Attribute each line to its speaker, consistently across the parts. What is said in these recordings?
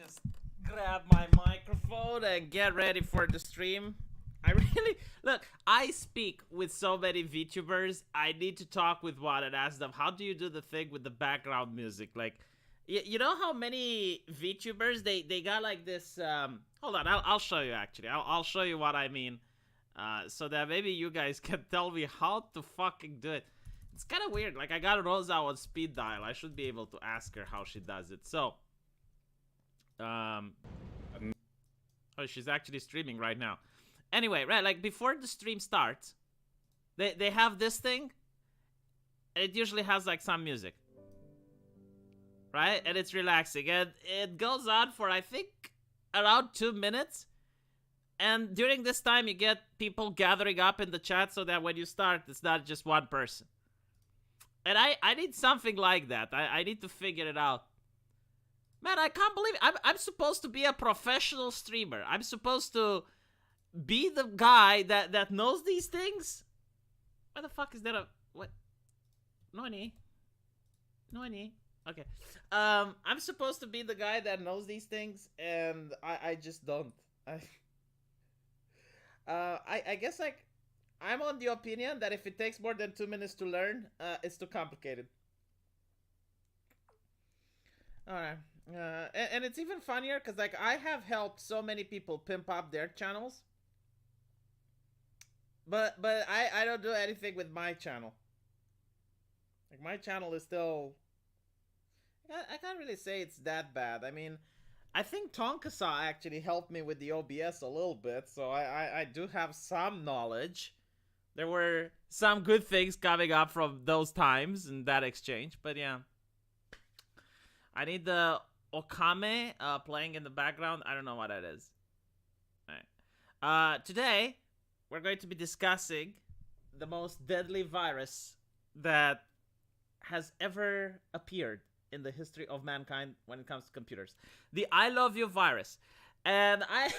Speaker 1: just grab my microphone and get ready for the stream. I really look. I speak with so many VTubers. I need to talk with one and ask them, how do you do the thing with the background music? Like, you know how many VTubers they got like this. Hold on, I'll show you actually. I'll show you what I mean, so that maybe you guys can tell me how to fucking do it. It's kind of weird. Like I got Rosa on speed dial. I should be able to ask her how she does it. So, oh, she's actually streaming right now. Anyway, right, like before the stream starts, they have this thing. It usually has like some music, right? And it's relaxing, and it goes on for I think around 2 minutes. And during this time, you get people gathering up in the chat so that when you start, it's not just one person. And I need something like that. I need to figure it out. Man, I can't believe it. I'm supposed to be a professional streamer. I'm supposed to be the guy that knows these things. Why the fuck is that a what? No any. Okay. I'm supposed to be the guy that knows these things, and I just don't. I guess like I'm on the opinion that if it takes more than 2 minutes to learn, it's too complicated. Alright. And it's even funnier because like I have helped so many people pimp up their channels. But I don't do anything with my channel. Like my channel is still, I can't really say it's that bad. I mean, I think Tonkasa actually helped me with the OBS a little bit, so I do have some knowledge. There were some good things coming up from those times and that exchange, but yeah. I need the Okame playing in the background. I don't know what that is. Alright. Today, we're going to be discussing the most deadly virus that has ever appeared in the history of mankind when it comes to computers. The I love you virus. And I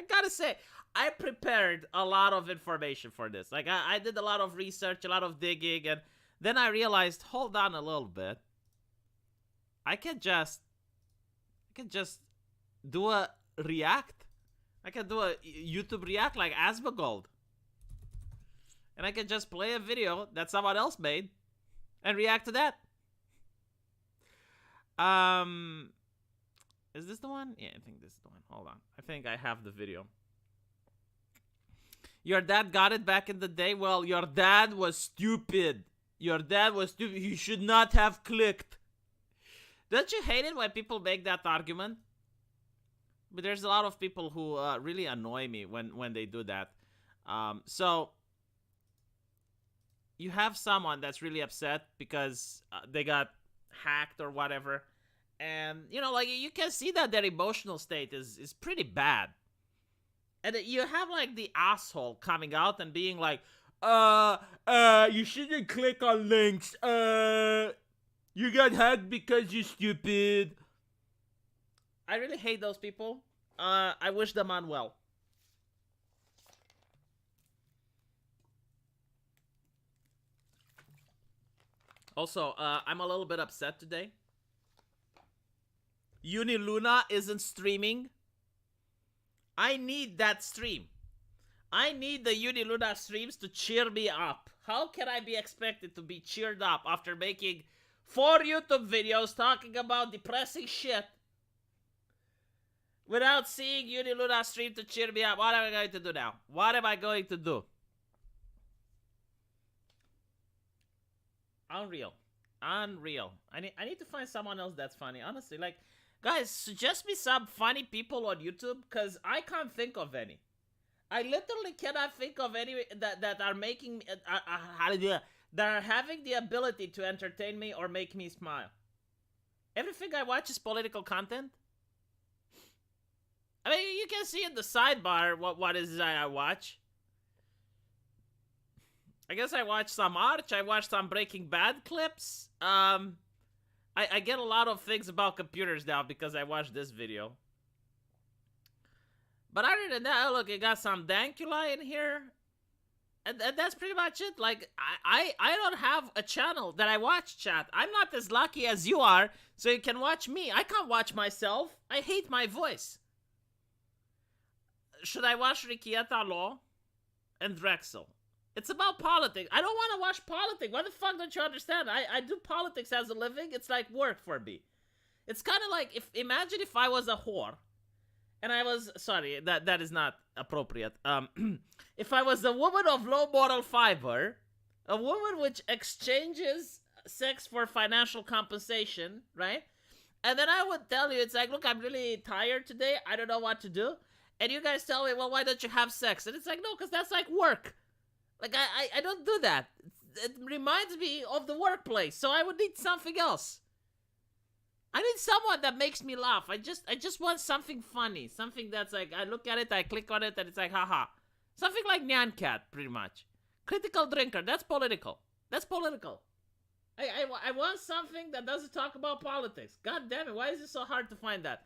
Speaker 1: gotta say, I prepared a lot of information for this. Like I did a lot of research, a lot of digging, and then I realized, hold on a little bit. I can just do a react. I can do a YouTube react like Asmongold. And I can just play a video that someone else made and react to that. Is this the one? Yeah, I think this is the one. Hold on. I think I have the video. Your dad got it back in the day? Well, your dad was stupid. Your dad was stupid. He should not have clicked. Don't you hate it when people make that argument? But there's a lot of people who really annoy me when they do that. So you have someone that's really upset because they got hacked or whatever, and you know, like you can see that their emotional state is pretty bad, and you have like the asshole coming out and being like, you shouldn't click on links, you got hacked because you're stupid. I really hate those people. I wish them unwell. Also, I'm a little bit upset today. Uniluna isn't streaming. I need that stream. I need the Uniluna streams to cheer me up. How can I be expected to be cheered up after making 4 YouTube videos talking about depressing shit without seeing Uniluna stream to cheer me up? What am I going to do now? What am I going to do? Unreal. I need to find someone else that's funny. Honestly, like, guys, suggest me some funny people on YouTube, because I can't think of any. I literally cannot think of any that are making that are having the ability to entertain me or make me smile. Everything I watch is political content. I mean, you can see in the sidebar what is I watch. I guess I watched some Arch, I watched some Breaking Bad clips. I get a lot of things about computers now because I watched this video. But other than that, look, I got some Dankula in here. And that's pretty much it. Like, I don't have a channel that I watch, chat. I'm not as lucky as you are, so you can watch me. I can't watch myself. I hate my voice. Should I watch Rikieta Law and Drexel? It's about politics. I don't want to watch politics. Why the fuck don't you understand? I do politics as a living. It's like work for me. It's kind of like, imagine if I was a whore. And I was, sorry, that is not appropriate. If I was a woman of low moral fiber, a woman which exchanges sex for financial compensation, right? And then I would tell you, it's like, look, I'm really tired today. I don't know what to do. And you guys tell me, well, why don't you have sex? And it's like, no, because that's like work. Like, I don't do that. It reminds me of the workplace. So I would need something else. I need someone that makes me laugh. I just want something funny. Something that's like, I look at it, I click on it, and it's like, haha. Something like Nyan Cat, pretty much. Critical drinker. That's political. That's political. I want something that doesn't talk about politics. God damn it. Why is it so hard to find that?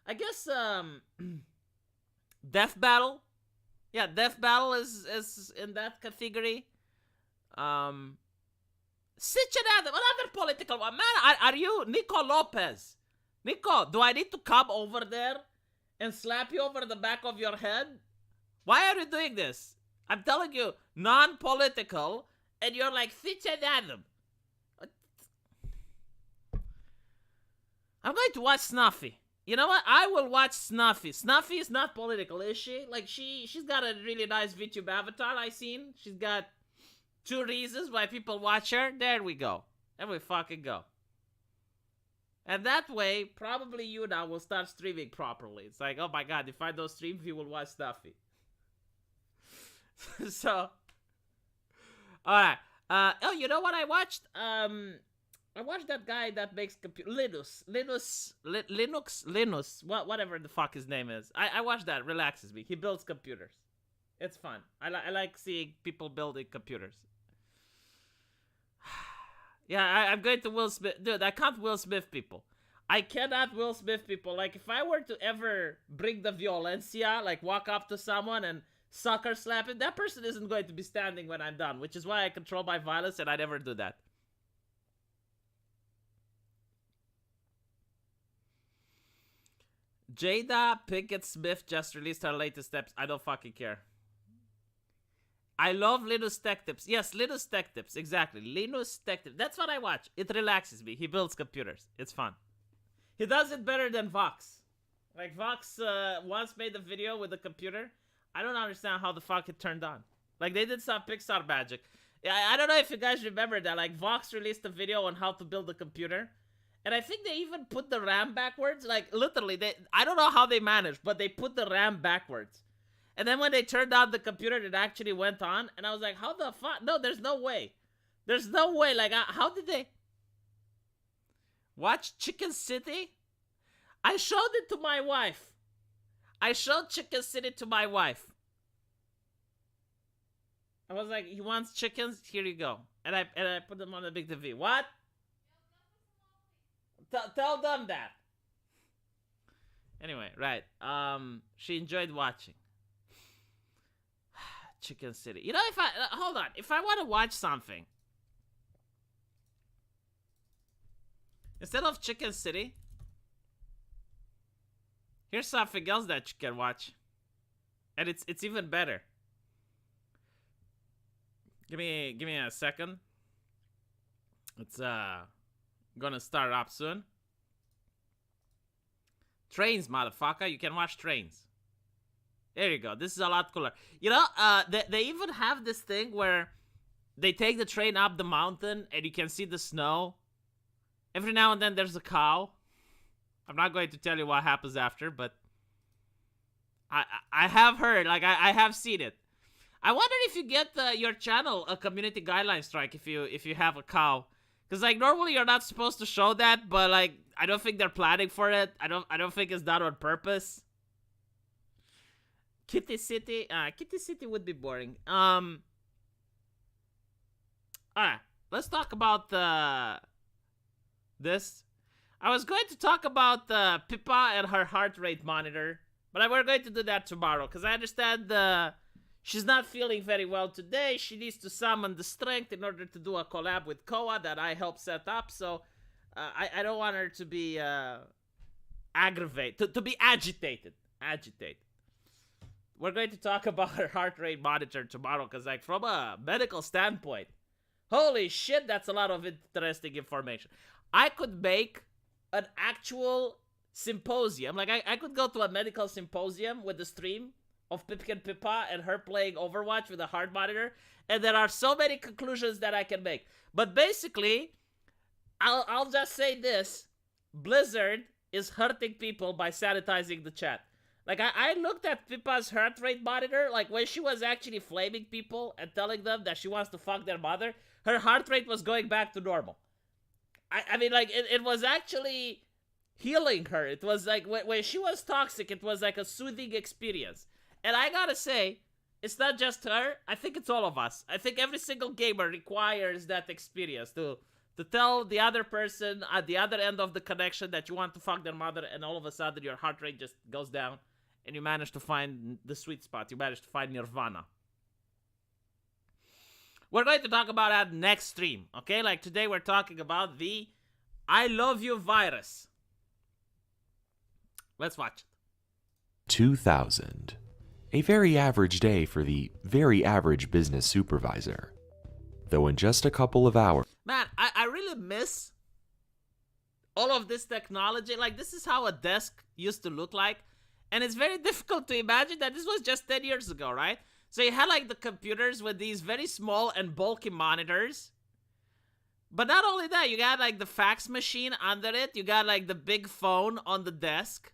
Speaker 1: I guess, Death Battle. Yeah, Death Battle is in that category. Sitchin Adam, another political one. Man, are you Nico Lopez? Nico, do I need to come over there and slap you over the back of your head? Why are you doing this? I'm telling you, non-political, and you're like, Sitchin Adam. I'm going to watch Snuffy. You know what? I will watch Snuffy. Snuffy is not political, is she? Like, she's got a really nice VTube avatar I seen. She's got 2 reasons why people watch her. There we go. There we fucking go. And that way, probably you now will start streaming properly. It's like, oh my god, if I don't stream, you will watch Snuffy. So, alright. Oh, you know what I watched? I watched that guy that makes Linux, whatever the fuck his name is. I watched that. Relaxes me. He builds computers. It's fun. I like seeing people building computers. Yeah, I'm going to Will Smith. Dude, I can't Will Smith people. I cannot Will Smith people. Like, if I were to ever bring the violencia, like walk up to someone and sucker slap it, that person isn't going to be standing when I'm done, which is why I control my violence and I never do that. Jada Pinkett Smith just released her latest steps. I don't fucking care. I love Linus Tech Tips. Yes, Linus Tech Tips. Exactly. Linus Tech Tips. That's what I watch. It relaxes me. He builds computers. It's fun. He does it better than Vox. Like, Vox once made a video with a computer. I don't understand how the fuck it turned on. Like, they did some Pixar magic. I don't know if you guys remember that. Like, Vox released a video on how to build a computer. And I think they even put the RAM backwards. Like, literally, I don't know how they managed, but they put the RAM backwards. And then when they turned on the computer, it actually went on. And I was like, how the fuck? No, there's no way. There's no way. Like, how did they... Watch Chicken City? I showed it to my wife. I showed Chicken City to my wife. I was like, he wants chickens? Here you go. And I put them on the big TV. What? Tell them that. Anyway, right. She enjoyed watching. Chicken City. You know, if I... hold on. If I want to watch something... Instead of Chicken City... Here's something else that you can watch. And it's even better. Give me a second. It's gonna start up soon. Trains, motherfucker. You can watch Trains. There you go. This is a lot cooler. You know, they even have this thing where they take the train up the mountain and you can see the snow. Every now and then there's a cow. I'm not going to tell you what happens after, but I have heard, like I have seen it. I wonder if you get your channel a community guideline strike if you have a cow, because like normally you're not supposed to show that, but like I don't think they're planning for it. I don't think it's done on purpose. Kitty City would be boring. Alright, let's talk about this. I was going to talk about Pippa and her heart rate monitor, but we're going to do that tomorrow, because I understand she's not feeling very well today. She needs to summon the strength in order to do a collab with Koa that I helped set up. So I don't want her to be aggravated, to be agitated. We're going to talk about her heart rate monitor tomorrow because, like, from a medical standpoint, holy shit, that's a lot of interesting information. I could make an actual symposium. Like, I could go to a medical symposium with the stream of Pipkin Pippa and her playing Overwatch with a heart monitor, and there are so many conclusions that I can make. But basically, I'll just say this. Blizzard is hurting people by sanitizing the chat. Like, I looked at Pippa's heart rate monitor, like, when she was actually flaming people and telling them that she wants to fuck their mother, her heart rate was going back to normal. I mean, like, it was actually healing her. It was like, when she was toxic, it was like a soothing experience. And I gotta say, it's not just her. I think it's all of us. I think every single gamer requires that experience to tell the other person at the other end of the connection that you want to fuck their mother, and all of a sudden your heart rate just goes down and you manage to find the sweet spot. You manage to find nirvana. We're going to talk about that next stream, okay? Like, today we're talking about the I Love You virus. Let's watch it.
Speaker 2: 2000. A very average day for the very average business supervisor. Though in just a couple of hours...
Speaker 1: Man, I really miss all of this technology. Like, this is how a desk used to look like. And it's very difficult to imagine that this was just 10 years ago, right? So you had, like, the computers with these very small and bulky monitors. But not only that, you got, like, the fax machine under it. You got, like, the big phone on the desk.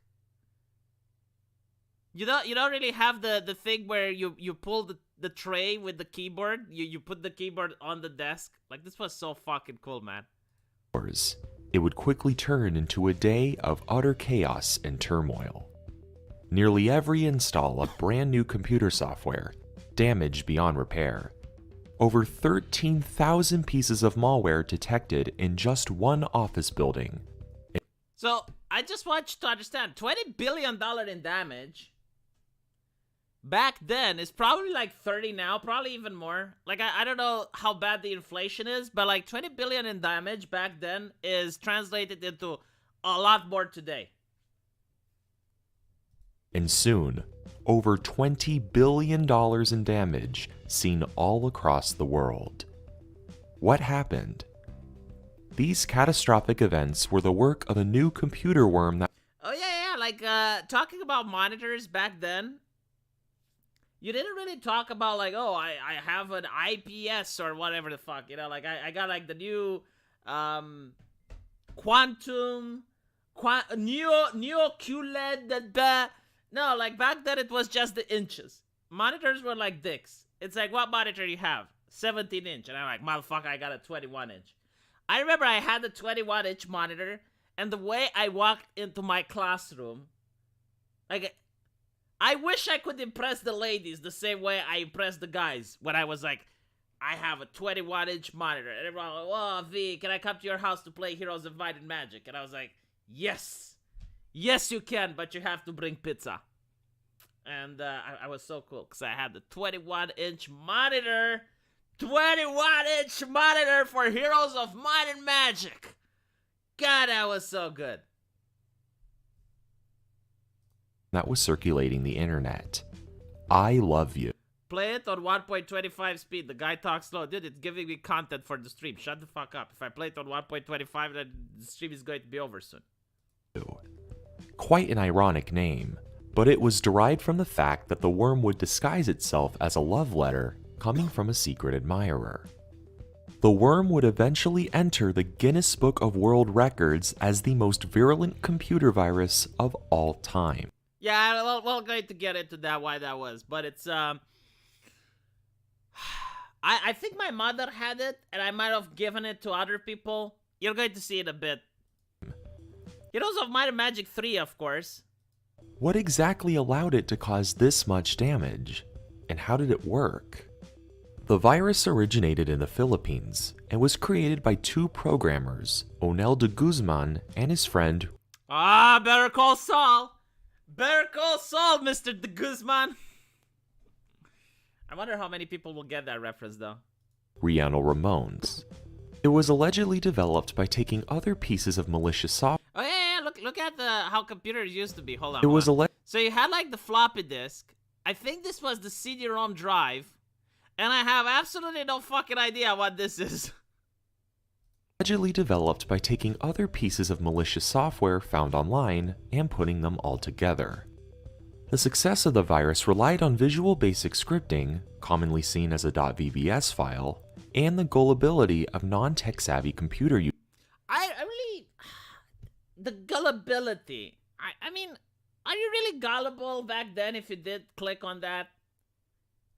Speaker 1: You don't really have the thing where you pull the tray with the keyboard. You put the keyboard on the desk. Like, this was so fucking cool, man.
Speaker 2: It would quickly turn into a day of utter chaos and turmoil. Nearly every install of brand new computer software, damaged beyond repair. Over 13,000 pieces of malware detected in just one office building.
Speaker 1: So, I just want you to understand, $20 billion in damage back then is probably like 30 now, probably even more. Like, I don't know how bad the inflation is, but like 20 billion in damage back then is translated into a lot more today.
Speaker 2: And soon, over $20 billion in damage seen all across the world. What happened? These catastrophic events were the work of a new computer worm that...
Speaker 1: Oh yeah, like, talking about monitors back then, you didn't really talk about, like, oh, I have an IPS or whatever the fuck, you know, like, I got, like, the new, quantum, neo QLED, no, like, back then it was just the inches. Monitors were like dicks. It's like, what monitor you have? 17-inch. And I'm like, motherfucker, I got a 21-inch. I remember I had a 21-inch monitor, and the way I walked into my classroom, like, I wish I could impress the ladies the same way I impressed the guys when I was like, I have a 21-inch monitor. And everyone was like, oh, V, can I come to your house to play Heroes of Might and Magic? And I was like, yes. Yes, you can, but you have to bring pizza. And I was so cool because I had the 21-inch monitor. 21-inch monitor for Heroes of Might and Magic. God, that was so good.
Speaker 2: That was circulating the internet. I love you.
Speaker 1: Play it on 1.25 speed. The guy talks slow. Dude, it's giving me content for the stream. Shut the fuck up. If I play it on 1.25, then the stream is going to be over soon.
Speaker 2: Quite an ironic name, but it was derived from the fact that the worm would disguise itself as a love letter coming from a secret admirer. The worm would eventually enter the Guinness Book of World Records as the most virulent computer virus of all time.
Speaker 1: Yeah, well, we're going to get into that, why that was, but it's, I think my mother had it, and I might have given it to other people. You're going to see it a bit. Heroes of Might and Magic 3, of course.
Speaker 2: What exactly allowed it to cause this much damage? And how did it work? The virus originated in the Philippines and was created by two programmers, Onel de Guzman and his friend...
Speaker 1: Ah, Better Call Saul! Better Call Saul, Mr. de Guzman! I wonder how many people will get that reference, though.
Speaker 2: Rihanna Ramones. It was allegedly developed by taking other pieces of malicious software.
Speaker 1: Oh yeah, yeah. Look at how computers used to be. Hold on.
Speaker 2: It was
Speaker 1: So you had like the floppy disk. I think this was the CD-ROM drive, and I have absolutely no fucking idea what this is.
Speaker 2: allegedly developed by taking other pieces of malicious software found online and putting them all together. The success of the virus relied on Visual Basic scripting, commonly seen as a .vbs file, and the gullibility of non-tech-savvy computer users.
Speaker 1: I really... The gullibility. I mean, are you really gullible back then if you did click on that?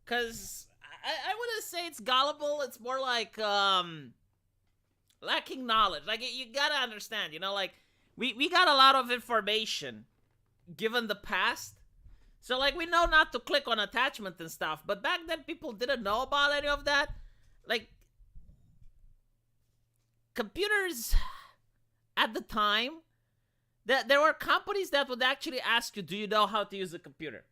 Speaker 1: Because I wouldn't say it's gullible. It's more like, lacking knowledge. Like, you gotta understand, you know, like, we got a lot of information given the past. So, like, we know not to click on attachment and stuff. But back then, people didn't know about any of that. Like, computers at the time, there were companies that would actually ask you, do you know how to use a computer?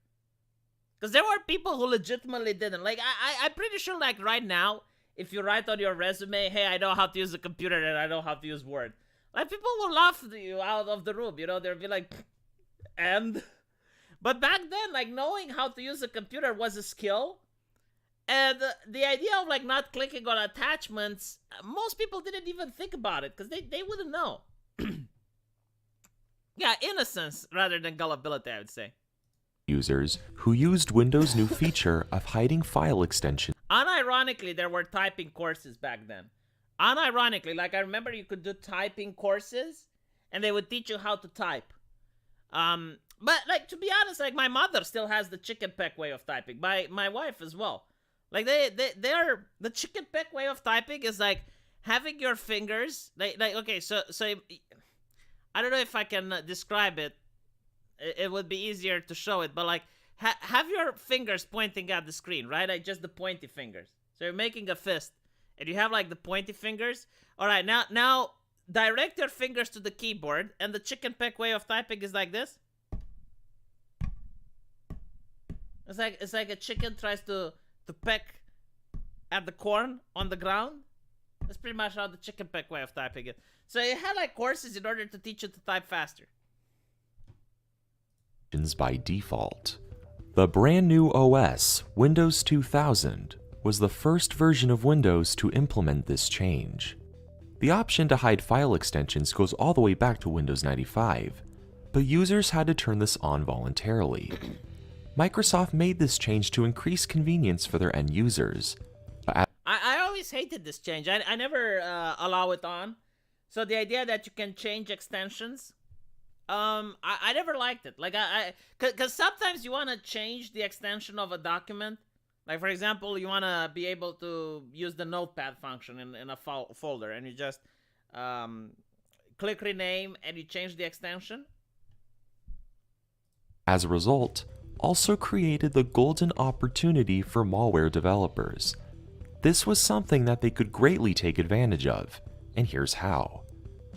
Speaker 1: Because there were people who legitimately didn't. Like, I'm pretty sure, like, right now, if you write on your resume, hey, I know how to use a computer and I know how to use Word, like, people will laugh you out of the room, you know? They'll be like, and... But back then, like, knowing how to use a computer was a skill. And the idea of, like, not clicking on attachments, most people didn't even think about it because they wouldn't know. Yeah, innocence rather than gullibility, I would say.
Speaker 2: Users who used Windows' new feature of hiding file extensions.
Speaker 1: Unironically, there were typing courses back then. Unironically, like, I remember you could do typing courses and they would teach you how to type. But, like, to be honest, like, my mother still has the chicken peck way of typing. My wife as well. Like, they're the chicken peck way of typing is, like, having your fingers, like okay, so I don't know if I can describe it. It would be easier to show it, but, like, have your fingers pointing at the screen, right? Like, just the pointy fingers. So you're making a fist, and you have, like, the pointy fingers. All right, now direct your fingers to the keyboard, and the chicken peck way of typing is like this. It's like a chicken tries to peck at the corn on the ground. That's pretty much how the chicken peck way of typing it. So you had, like, courses in order to teach you to type faster.
Speaker 2: By default. The brand new OS, Windows 2000, was the first version of Windows to implement this change. The option to hide file extensions goes all the way back to Windows 95, but users had to turn this on voluntarily. Microsoft made this change to increase convenience for their end users.
Speaker 1: I always hated this change. I never allow it on. So the idea that you can change extensions, I never liked it. Like, because sometimes you want to change the extension of a document. Like, for example, you want to be able to use the notepad function in a folder, and you just click rename and you change the extension.
Speaker 2: As a result, also created the golden opportunity for malware developers. This was something that they could greatly take advantage of, and here's how.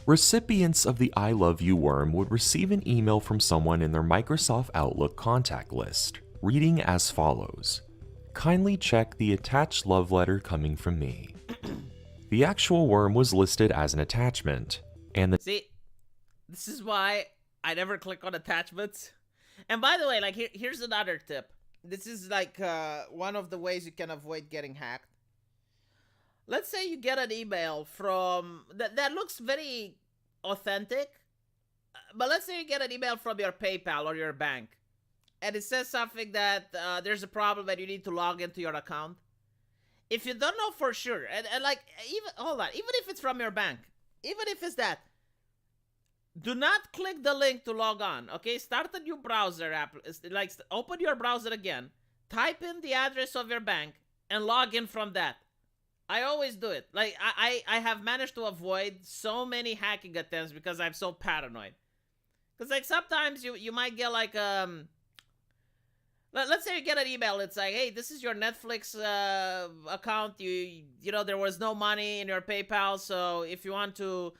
Speaker 2: Recipients of the I Love You worm would receive an email from someone in their Microsoft Outlook contact list, reading as follows: kindly check the attached love letter coming from me. The actual worm was listed as an attachment, and
Speaker 1: See, this is why I never click on attachments. And by the way, like, here's another tip. This is, like, one of the ways you can avoid getting hacked. Let's say you get an email from... That looks very authentic. But let's say you get an email from your PayPal or your bank. And it says something that there's a problem and you need to log into your account. If you don't know for sure, and like, even if it's from your bank, even if it's that, do not click the link to log on, okay? Start a new browser app. Like, open your browser again, type in the address of your bank, and log in from that. I always do it. Like, I have managed to avoid so many hacking attempts because I'm so paranoid. Because, like, sometimes you might get, like, let's say you get an email. It's like, hey, this is your Netflix account. You know, there was no money in your PayPal, so if you want to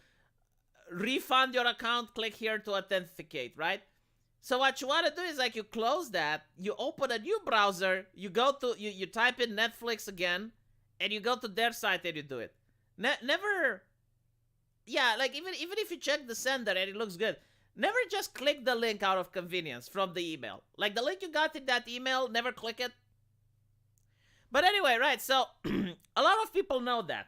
Speaker 1: refund your account, click here to authenticate, right? So what you want to do is like you close that, you open a new browser, you go to you type in Netflix again, and you go to their site and you do it. Never, yeah, like even if you check the sender and it looks good, never just click the link out of convenience from the email. Like the link you got in that email, never click it. But anyway, right? So a lot of people know that.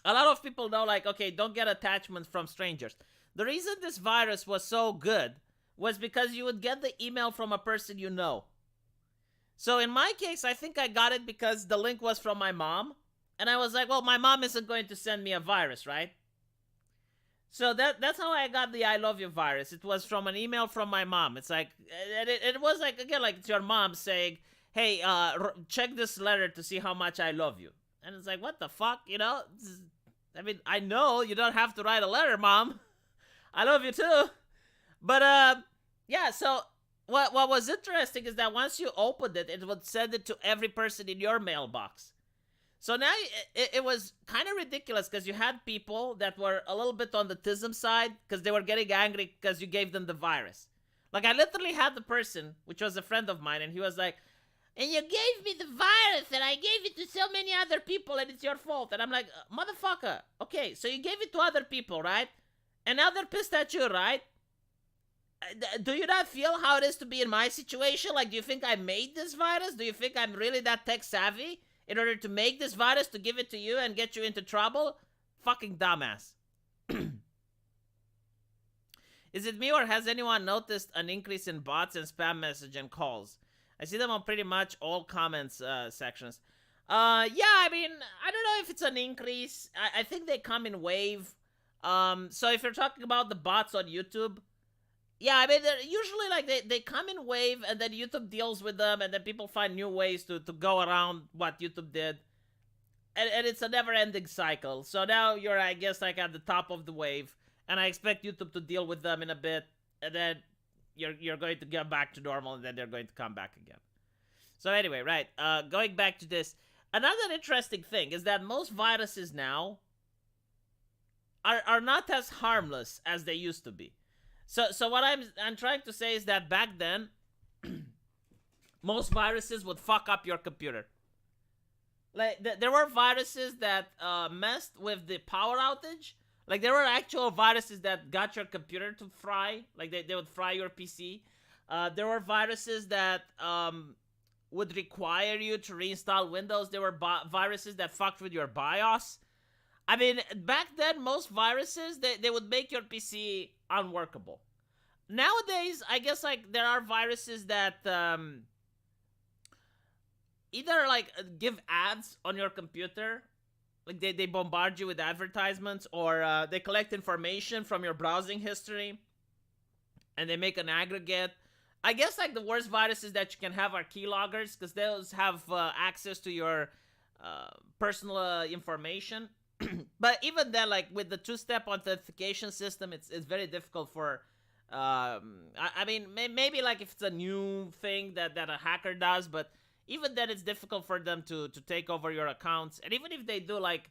Speaker 1: A lot of people know, like, okay, don't get attachments from strangers. The reason this virus was so good was because you would get the email from a person you know. So in my case, I think I got it because the link was from my mom. And I was like, well, my mom isn't going to send me a virus, right? So that's how I got the I love you virus. It was from an email from my mom. It's like, it was like, again, like it's your mom saying, hey, check this letter to see how much I love you. And it's like, what the fuck, you know? I mean, I know you don't have to write a letter, Mom. I love you too. But, yeah, so what was interesting is that once you opened it, it would send it to every person in your mailbox. So now it was kind of ridiculous because you had people that were a little bit on the tism side because they were getting angry because you gave them the virus. Like, I literally had the person, which was a friend of mine, and he was like, and you gave me the virus, and I gave it to so many other people, and it's your fault. And I'm like, motherfucker, okay, so you gave it to other people, right? And now they're pissed at you, right? Do you not feel how it is to be in my situation? Like, do you think I made this virus? Do you think I'm really that tech savvy in order to make this virus, to give it to you and get you into trouble? Fucking dumbass. Is it me, or has anyone noticed an increase in bots and spam message and calls? I see them on pretty much all comments sections. Yeah, I mean, I don't know if it's an increase. I think they come in wave. So if you're talking about the bots on YouTube, yeah, I mean, they're usually like they come in wave, and then YouTube deals with them, and then people find new ways to go around what YouTube did. And it's a never-ending cycle. So now you're, I guess, like at the top of the wave, and I expect YouTube to deal with them in a bit, and then you're going to get back to normal, and then they're going to come back again. So anyway, right, going back to this, another interesting thing is that most viruses now are not as harmless as they used to be. So what I'm trying to say is that back then, most viruses would fuck up your computer. Like, there were viruses that messed with the power outage. Like, there were actual viruses that got your computer to fry. Like, they would fry your PC. There were viruses that would require you to reinstall Windows. There were viruses that fucked with your BIOS. I mean, back then, most viruses, they would make your PC unworkable. Nowadays, I guess, like, there are viruses that either, like, give ads on your computer. Like, they bombard you with advertisements, or they collect information from your browsing history, and they make an aggregate. I guess, like, the worst viruses that you can have are keyloggers, because those have access to your personal information. But even then, like, with the two-step authentication system, it's very difficult for... I mean, maybe, like, if it's a new thing that a hacker does, but... even then, it's difficult for them to take over your accounts. And even if they do, like,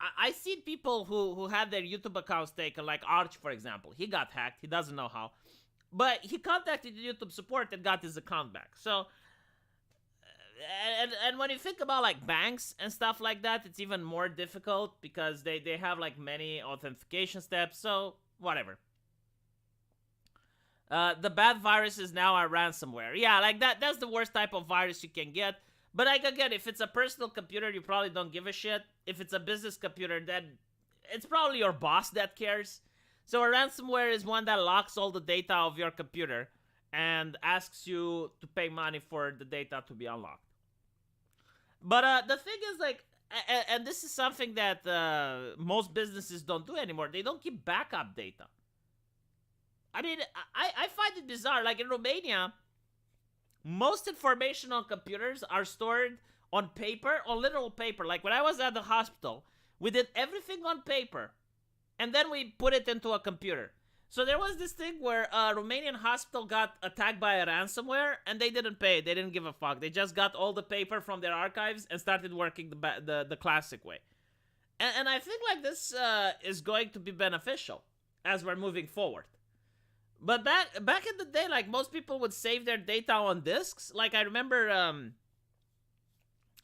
Speaker 1: I seen people who had their YouTube accounts taken, like Arch, for example. He got hacked. He doesn't know how. But he contacted YouTube support and got his account back. So, and when you think about, like, banks and stuff like that, it's even more difficult because they have, like, many authentication steps. So, whatever. The bad viruses now are ransomware. Yeah, like that's the worst type of virus you can get. But like, again, if it's a personal computer, you probably don't give a shit. If it's a business computer, then it's probably your boss that cares. So a ransomware is one that locks all the data of your computer and asks you to pay money for the data to be unlocked. But the thing is, like, and this is something that most businesses don't do anymore. They don't keep backup data. I mean, I find it bizarre. Like, in Romania, most information on computers are stored on paper, on literal paper. Like, when I was at the hospital, we did everything on paper, and then we put it into a computer. So there was this thing where a Romanian hospital got attacked by a ransomware, and they didn't pay. They didn't give a fuck. They just got all the paper from their archives and started working the classic way. And I think, like, this is going to be beneficial as we're moving forward. But back in the day, like most people would save their data on disks. Like I remember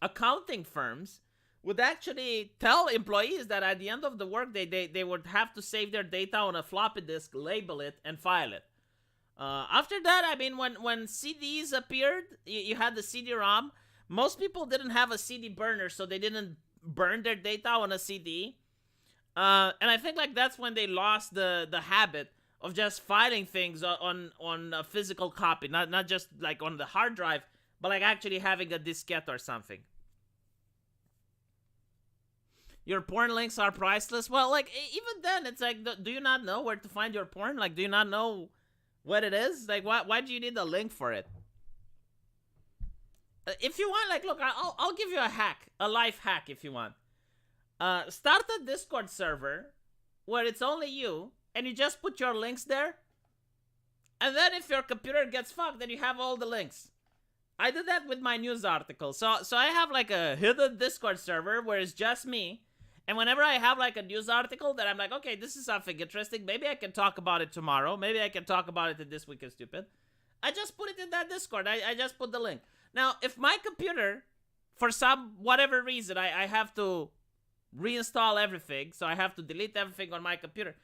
Speaker 1: accounting firms would actually tell employees that at the end of the workday, they would have to save their data on a floppy disk, label it, and file it. After that, I mean, when CDs appeared, you had the CD-ROM. Most people didn't have a CD burner, so they didn't burn their data on a CD. And I think like that's when they lost the habit of just filing things on a physical copy, not just like on the hard drive, but like actually having a diskette or something. Your porn links are priceless. Well, like even then, it's like, do you not know where to find your porn? Like, do you not know what it is? Like, why do you need a link for it? If you want, like, look, I'll give you a hack, a life hack if you want. Start a Discord server where it's only you, and you just put your links there. And then if your computer gets fucked, then you have all the links. I did that with my news article. So I have like a hidden Discord server where it's just me. And whenever I have like a news article that I'm like, okay, this is something interesting. Maybe I can talk about it tomorrow. Maybe I can talk about it in This Week is Stupid. I just put it in that Discord. I just put the link. Now, if my computer, for some whatever reason, I have to reinstall everything. So I have to delete everything on my computer.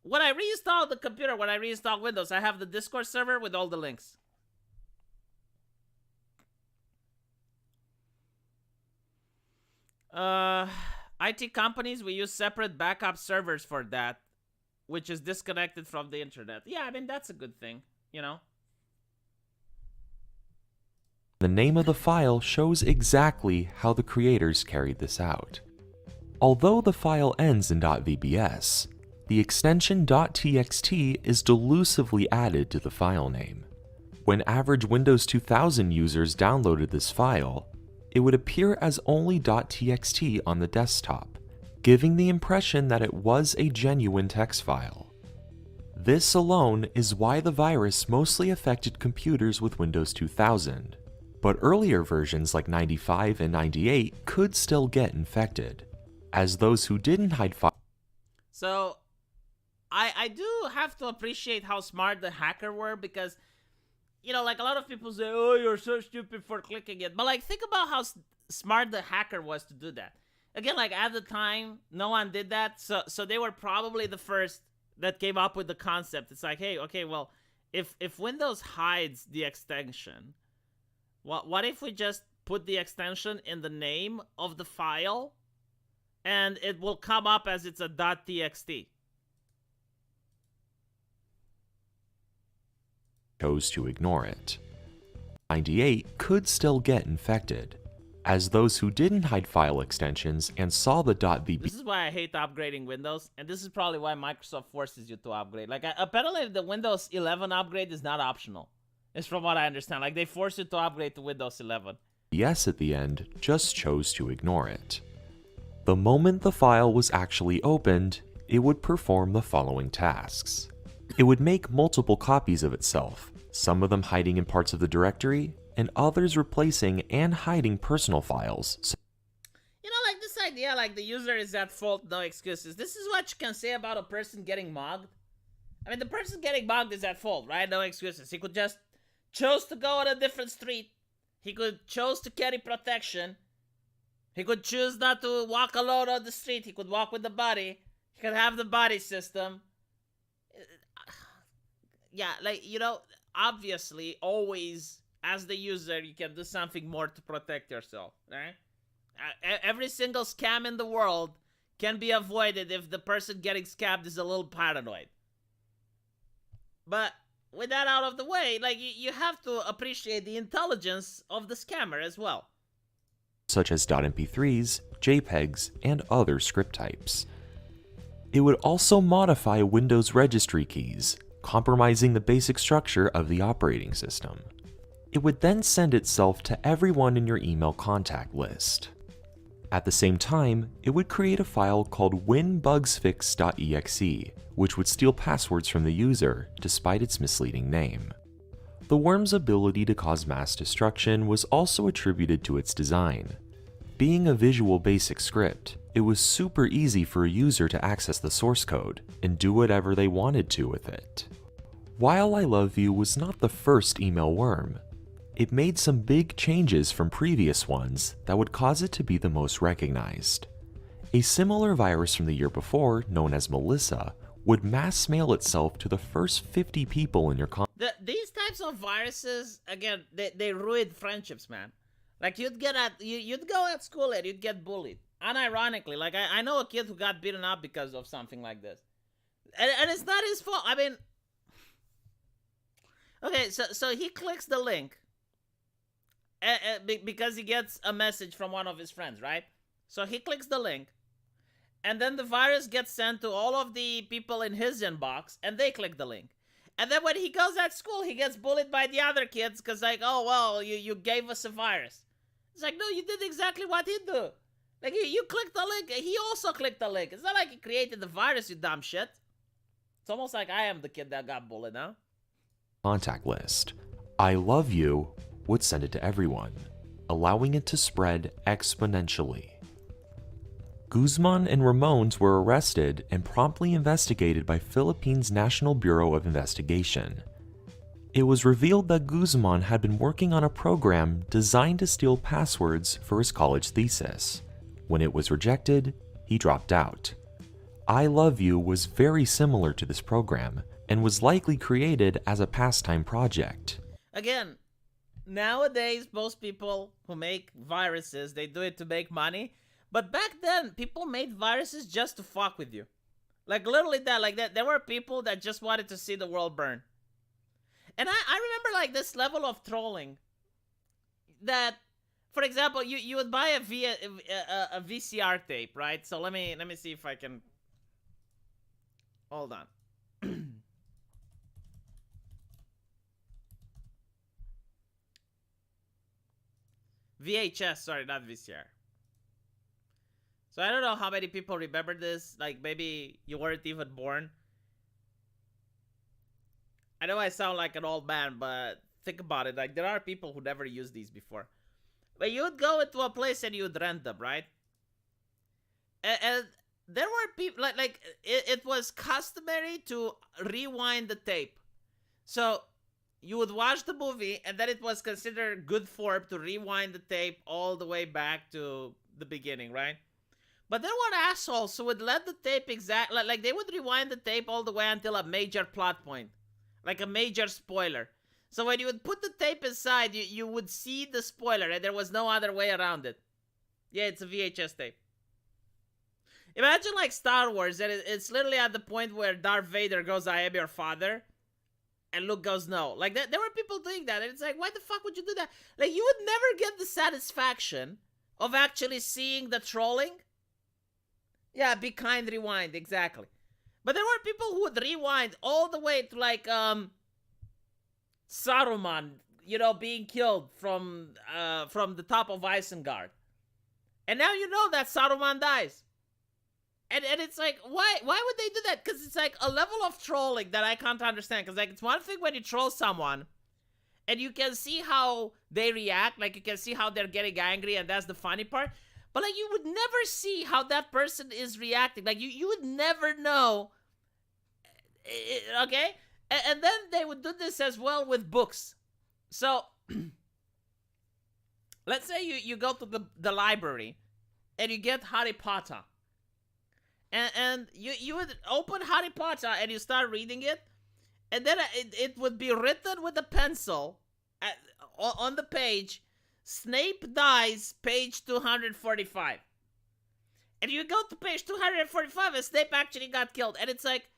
Speaker 1: When I reinstall the computer, when I reinstall Windows, I have the Discord server with all the links. IT companies, we use separate backup servers for that, which is disconnected from the internet. Yeah, I mean, that's a good thing, you know?
Speaker 2: The name of the file shows exactly how the creators carried this out. Although the file ends in .vbs, the extension .txt is delusively added to the file name. When average Windows 2000 users downloaded this file, it would appear as only .txt on the desktop, giving the impression that it was a genuine text file. This alone is why the virus mostly affected computers with Windows 2000, but earlier versions like 95 and 98 could still get infected, as those who didn't hide files.
Speaker 1: So, I do have to appreciate how smart the hacker were, because you know, like a lot of people say, oh, you're so stupid for clicking it. But like, think about how smart the hacker was to do that. Again, like at the time, no one did that. So they were probably the first that came up with the concept. It's like, hey, okay, well, if Windows hides the extension, what if we just put the extension in the name of the file and it will come up as it's a .txt?
Speaker 2: Chose to ignore it. 98 could still get infected, as those who didn't hide file extensions and saw the .vb.
Speaker 1: This is why I hate upgrading Windows, and this is probably why Microsoft forces you to upgrade. Like, apparently the Windows 11 upgrade is not optional. It's from what I understand. Like, they force you to upgrade to Windows 11.
Speaker 2: Yes at the end just chose to ignore it. The moment the file was actually opened, it would perform the following tasks. It would make multiple copies of itself, some of them hiding in parts of the directory, and others replacing and hiding personal files.
Speaker 1: You know, like this idea, like the user is at fault, no excuses. This is what you can say about a person getting mugged. I mean, the person getting mugged is at fault, right? No excuses. He could just choose to go on a different street. He could choose to carry protection. He could choose not to walk alone on the street. He could walk with the body. He could have the body system. Yeah, like, you know, obviously, always, as the user, you can do something more to protect yourself, right? Every single scam in the world can be avoided if the person getting scammed is a little paranoid. But with that out of the way, like, you have to appreciate the intelligence of the scammer as well.
Speaker 2: Such as .mp3s, JPEGs, and other script types. It would also modify Windows registry keys, compromising the basic structure of the operating system. It would then send itself to everyone in your email contact list. At the same time, it would create a file called winbugsfix.exe, which would steal passwords from the user despite its misleading name. The worm's ability to cause mass destruction was also attributed to its design. Being a Visual Basic script, it was super easy for a user to access the source code and do whatever they wanted to with it. While I Love You was not the first email worm, it made some big changes from previous ones that would cause it to be the most recognized. A similar virus from the year before, known as Melissa, would mass mail itself to the first 50 people in your
Speaker 1: These types of viruses, again, they ruin friendships, man. Like you'd go at school and you'd get bullied. Unironically, like I know a kid who got beaten up because of something like this. And it's not his fault. I mean, okay, so he clicks the link because he gets a message from one of his friends, right? So he clicks the link, and then the virus gets sent to all of the people in his inbox, and they click the link. And then when he goes at school, he gets bullied by the other kids because, like, oh, well, you gave us a virus. It's like, no, you did exactly what he did. Like, you clicked the link, he also clicked the link. It's not like he created the virus, you dumb shit. It's almost like I am the kid that got bullied now.
Speaker 2: Contact list. I Love You would send it to everyone, allowing it to spread exponentially. Guzman and Ramones were arrested and promptly investigated by Philippines National Bureau of Investigation. It was revealed that Guzman had been working on a program designed to steal passwords for his college thesis. When it was rejected, he dropped out. I Love You was very similar to this program and was likely created as a pastime project.
Speaker 1: Again, nowadays, most people who make viruses, they do it to make money. But back then, people made viruses just to fuck with you. Like, literally that. Like, that. There were people that just wanted to see the world burn. And I remember, like, this level of trolling. That, for example, you would buy a VCR tape, right? So let me see if I can... Hold on. VHS, sorry, not VCR. So I don't know how many people remember this. Like, maybe you weren't even born. I know I sound like an old man, but think about it. Like, there are people who never used these before. But you would go into a place and you would rent them, right? And there were people, like it was customary to rewind the tape. So you would watch the movie, and then it was considered good form to rewind the tape all the way back to the beginning, right? But there were assholes who would let the tape like they would rewind the tape all the way until a major plot point. Like a major spoiler. So when you would put the tape aside, you would see the spoiler, and there was no other way around it. Yeah, it's a VHS tape. Imagine like Star Wars, and it's literally at the point where Darth Vader goes, I am your father. And Luke goes, no. Like, there were people doing that. And it's like, why the fuck would you do that? Like, you would never get the satisfaction of actually seeing the trolling. Yeah, be kind, rewind, exactly. But there were people who would rewind all the way to, like, Saruman, you know, being killed from the top of Isengard. And now you know that Saruman dies. And it's like, why would they do that? Because it's like a level of trolling that I can't understand. Because like, it's one thing when you troll someone and you can see how they react. Like, you can see how they're getting angry, and that's the funny part. But like, you would never see how that person is reacting. Like, you would never know. Okay? And then they would do this as well with books. So, let's say you go to the library and you get Harry Potter. And you would open Harry Potter and you start reading it, and then it would be written with a pencil on the page, Snape dies, page 245. And you go to page 245 and Snape actually got killed. And it's like,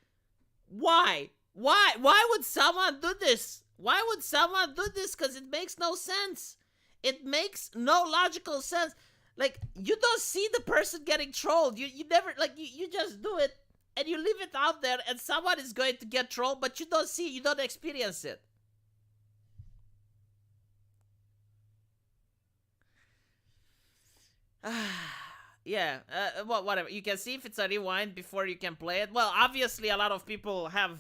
Speaker 1: why? Why would someone do this? Why would someone do this? Because it makes no sense. It makes no logical sense. Like, you don't see the person getting trolled. You never, like, you just do it, and you leave it out there, and someone is going to get trolled, but you don't see, you don't experience it. Yeah, well, whatever. You can see if it's a rewind before you can play it. Well, obviously, a lot of people have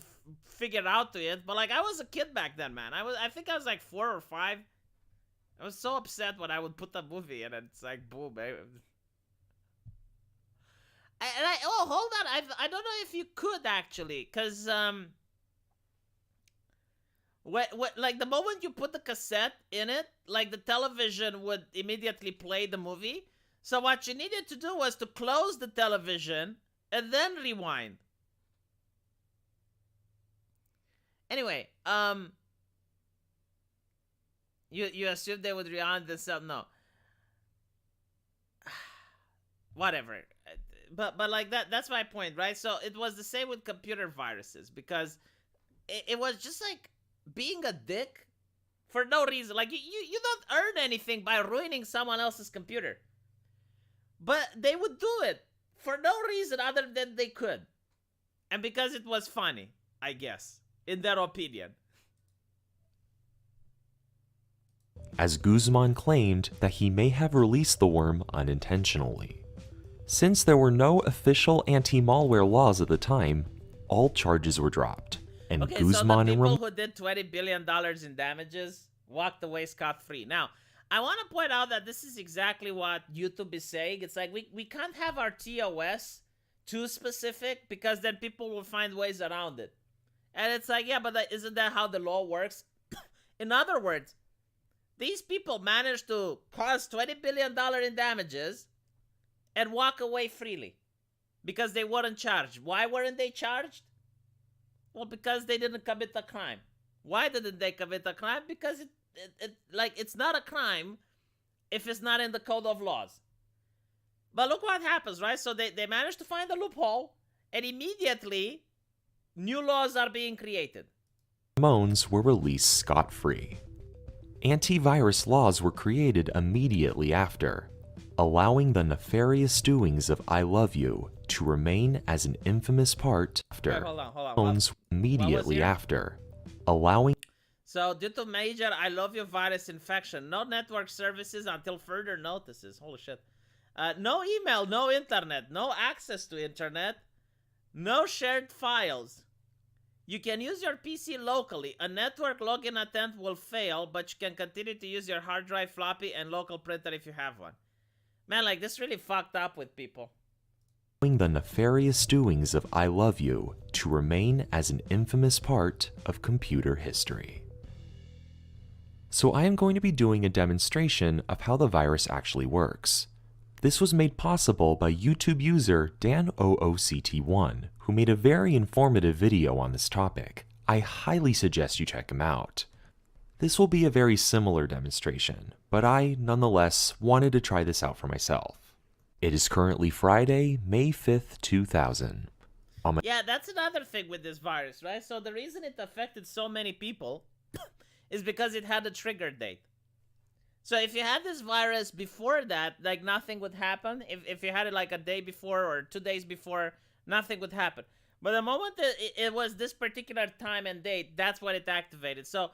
Speaker 1: figured out to it, but, like, I was a kid back then, man. I think I was, like, 4 or 5. I was so upset when I would put the movie and it's like, boom, baby. Oh, hold on. I don't know if you could actually, because Like the moment you put the cassette in it, like the television would immediately play the movie. So what you needed to do was to close the television and then rewind. Anyway, you assumed they would rewind themselves? No. Whatever. But like that's my point, right? So it was the same with computer viruses, because it was just like being a dick for no reason. Like you don't earn anything by ruining someone else's computer. But they would do it for no reason other than they could. And because it was funny, I guess, in their opinion.
Speaker 2: As Guzman claimed that he may have released the worm unintentionally. Since there were no official anti-malware laws at the time, all charges were dropped, and
Speaker 1: Okay,
Speaker 2: Guzman
Speaker 1: so the people
Speaker 2: and
Speaker 1: who did $20 billion in damages walked away scot-free. Now, I want to point out that this is exactly what YouTube is saying. It's like we can't have our TOS too specific, because then people will find ways around it. And it's like, yeah, but isn't that how the law works? In other words, these people managed to cause $20 billion in damages and walk away freely because they weren't charged. Why weren't they charged? Well, because they didn't commit a crime. Why didn't they commit a crime? Because it's not a crime if it's not in the code of laws. But look what happens, right? So they managed to find a loophole, and immediately new laws are being created.
Speaker 2: Ramones were released scot-free. Antivirus laws were created immediately after, allowing the nefarious doings of I Love You to remain as an infamous part after.
Speaker 1: Wait, hold on.
Speaker 2: Ramones immediately after, allowing.
Speaker 1: So, due to major I Love You virus infection, no network services until further notices. Holy shit. No email, no internet, no access to internet, no shared files. You can use your PC locally. A network login attempt will fail, but you can continue to use your hard drive, floppy, and local printer if you have one. Man, like, this really fucked up with people.
Speaker 2: The nefarious doings of I Love You to remain as an infamous part of computer history. So I am going to be doing a demonstration of how the virus actually works. This was made possible by YouTube user DanOOCT1, who made a very informative video on this topic. I highly suggest you check him out. This will be a very similar demonstration, but I, nonetheless, wanted to try this out for myself. It is currently Friday, May 5th, 2000.
Speaker 1: Yeah, that's another thing with this virus, right? So the reason it affected so many people is because it had a trigger date. So if you had this virus before that, like, nothing would happen. If you had it like a day before or 2 days before, nothing would happen. But the moment that it was this particular time and date, that's when it activated. So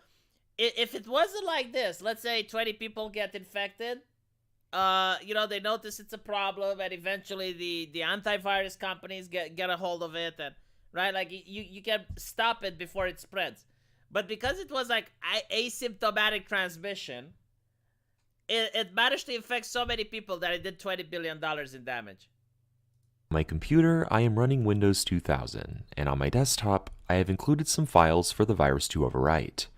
Speaker 1: if it wasn't like this, let's say 20 people get infected, they notice it's a problem, and eventually the antivirus companies get a hold of it, and right, like you can stop it before it spreads. But because it was like asymptomatic transmission, it managed to infect so many people that it did $20 billion in damage.
Speaker 2: On my computer, I am running Windows 2000, and on my desktop, I have included some files for the virus to overwrite.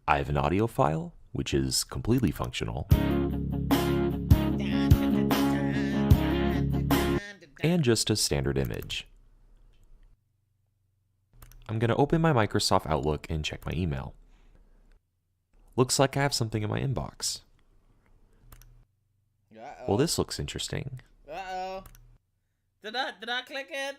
Speaker 2: I have an audio file, which is completely functional, and just a standard image. I'm going to open my Microsoft Outlook and check my email. Looks like I have something in my inbox. Well, this looks interesting.
Speaker 1: Did I click it?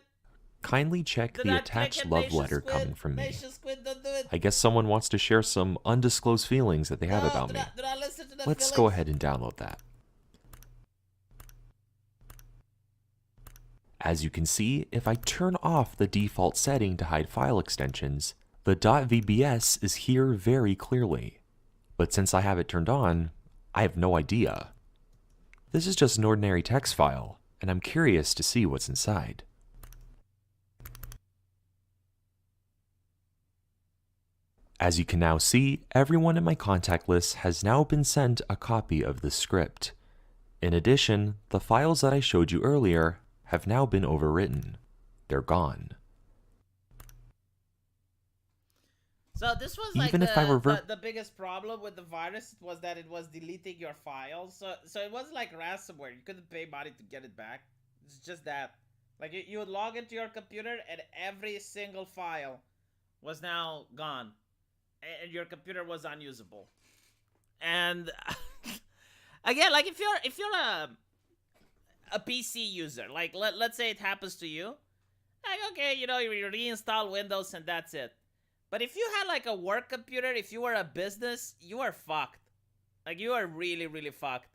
Speaker 2: Kindly check the attached love letter coming from me.
Speaker 1: Squid, don't do it.
Speaker 2: I guess someone wants to share some undisclosed feelings that they have about me.
Speaker 1: Did I listen to the
Speaker 2: Let's
Speaker 1: feelings?
Speaker 2: go ahead and download that. As you can see, if I turn off the default setting to hide file extensions, the .vbs is here very clearly. But since I have it turned on, I have no idea. This is just an ordinary text file, and I'm curious to see what's inside. As you can now see, everyone in my contact list has now been sent a copy of the script. In addition, the files that I showed you earlier have now been overwritten. They're gone.
Speaker 1: So this was like
Speaker 2: Even if I revert
Speaker 1: the biggest problem with the virus was that it was deleting your files. So it wasn't like ransomware. You couldn't pay money to get it back. It's just that. Like you would log into your computer and every single file was now gone. And your computer was unusable. And again, like if you're a PC user, like let's say it happens to you, like okay, you reinstall Windows and that's it. But if you had like a work computer, if you were a business, you are fucked. Like you are really, really fucked.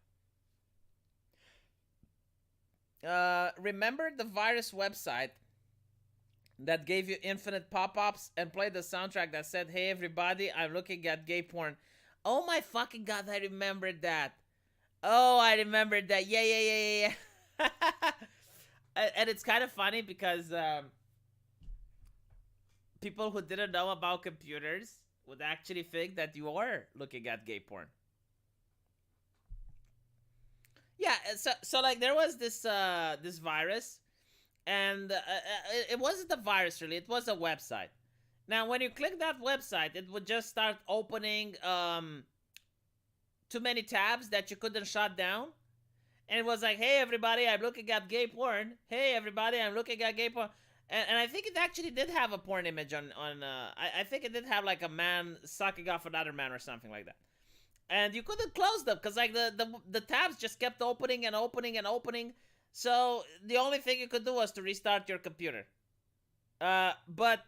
Speaker 1: Remember the virus website that gave you infinite pop-ups and played the soundtrack that said, "Hey everybody, I'm looking at gay porn." Oh my fucking god, I remembered that. Oh, I remembered that. Yeah. And it's kind of funny because people who didn't know about computers would actually think that you are looking at gay porn. Yeah, so like there was this virus, and it wasn't a virus really. It was a website. Now, when you click that website, it would just start opening too many tabs that you couldn't shut down, and it was like, "Hey everybody, I'm looking at gay porn. Hey everybody, I'm looking at gay porn." And I think it actually did have a porn image on I think it did have like a man sucking off another man or something like that. And you couldn't close them because like the tabs just kept opening and opening and opening. So the only thing you could do was to restart your computer. But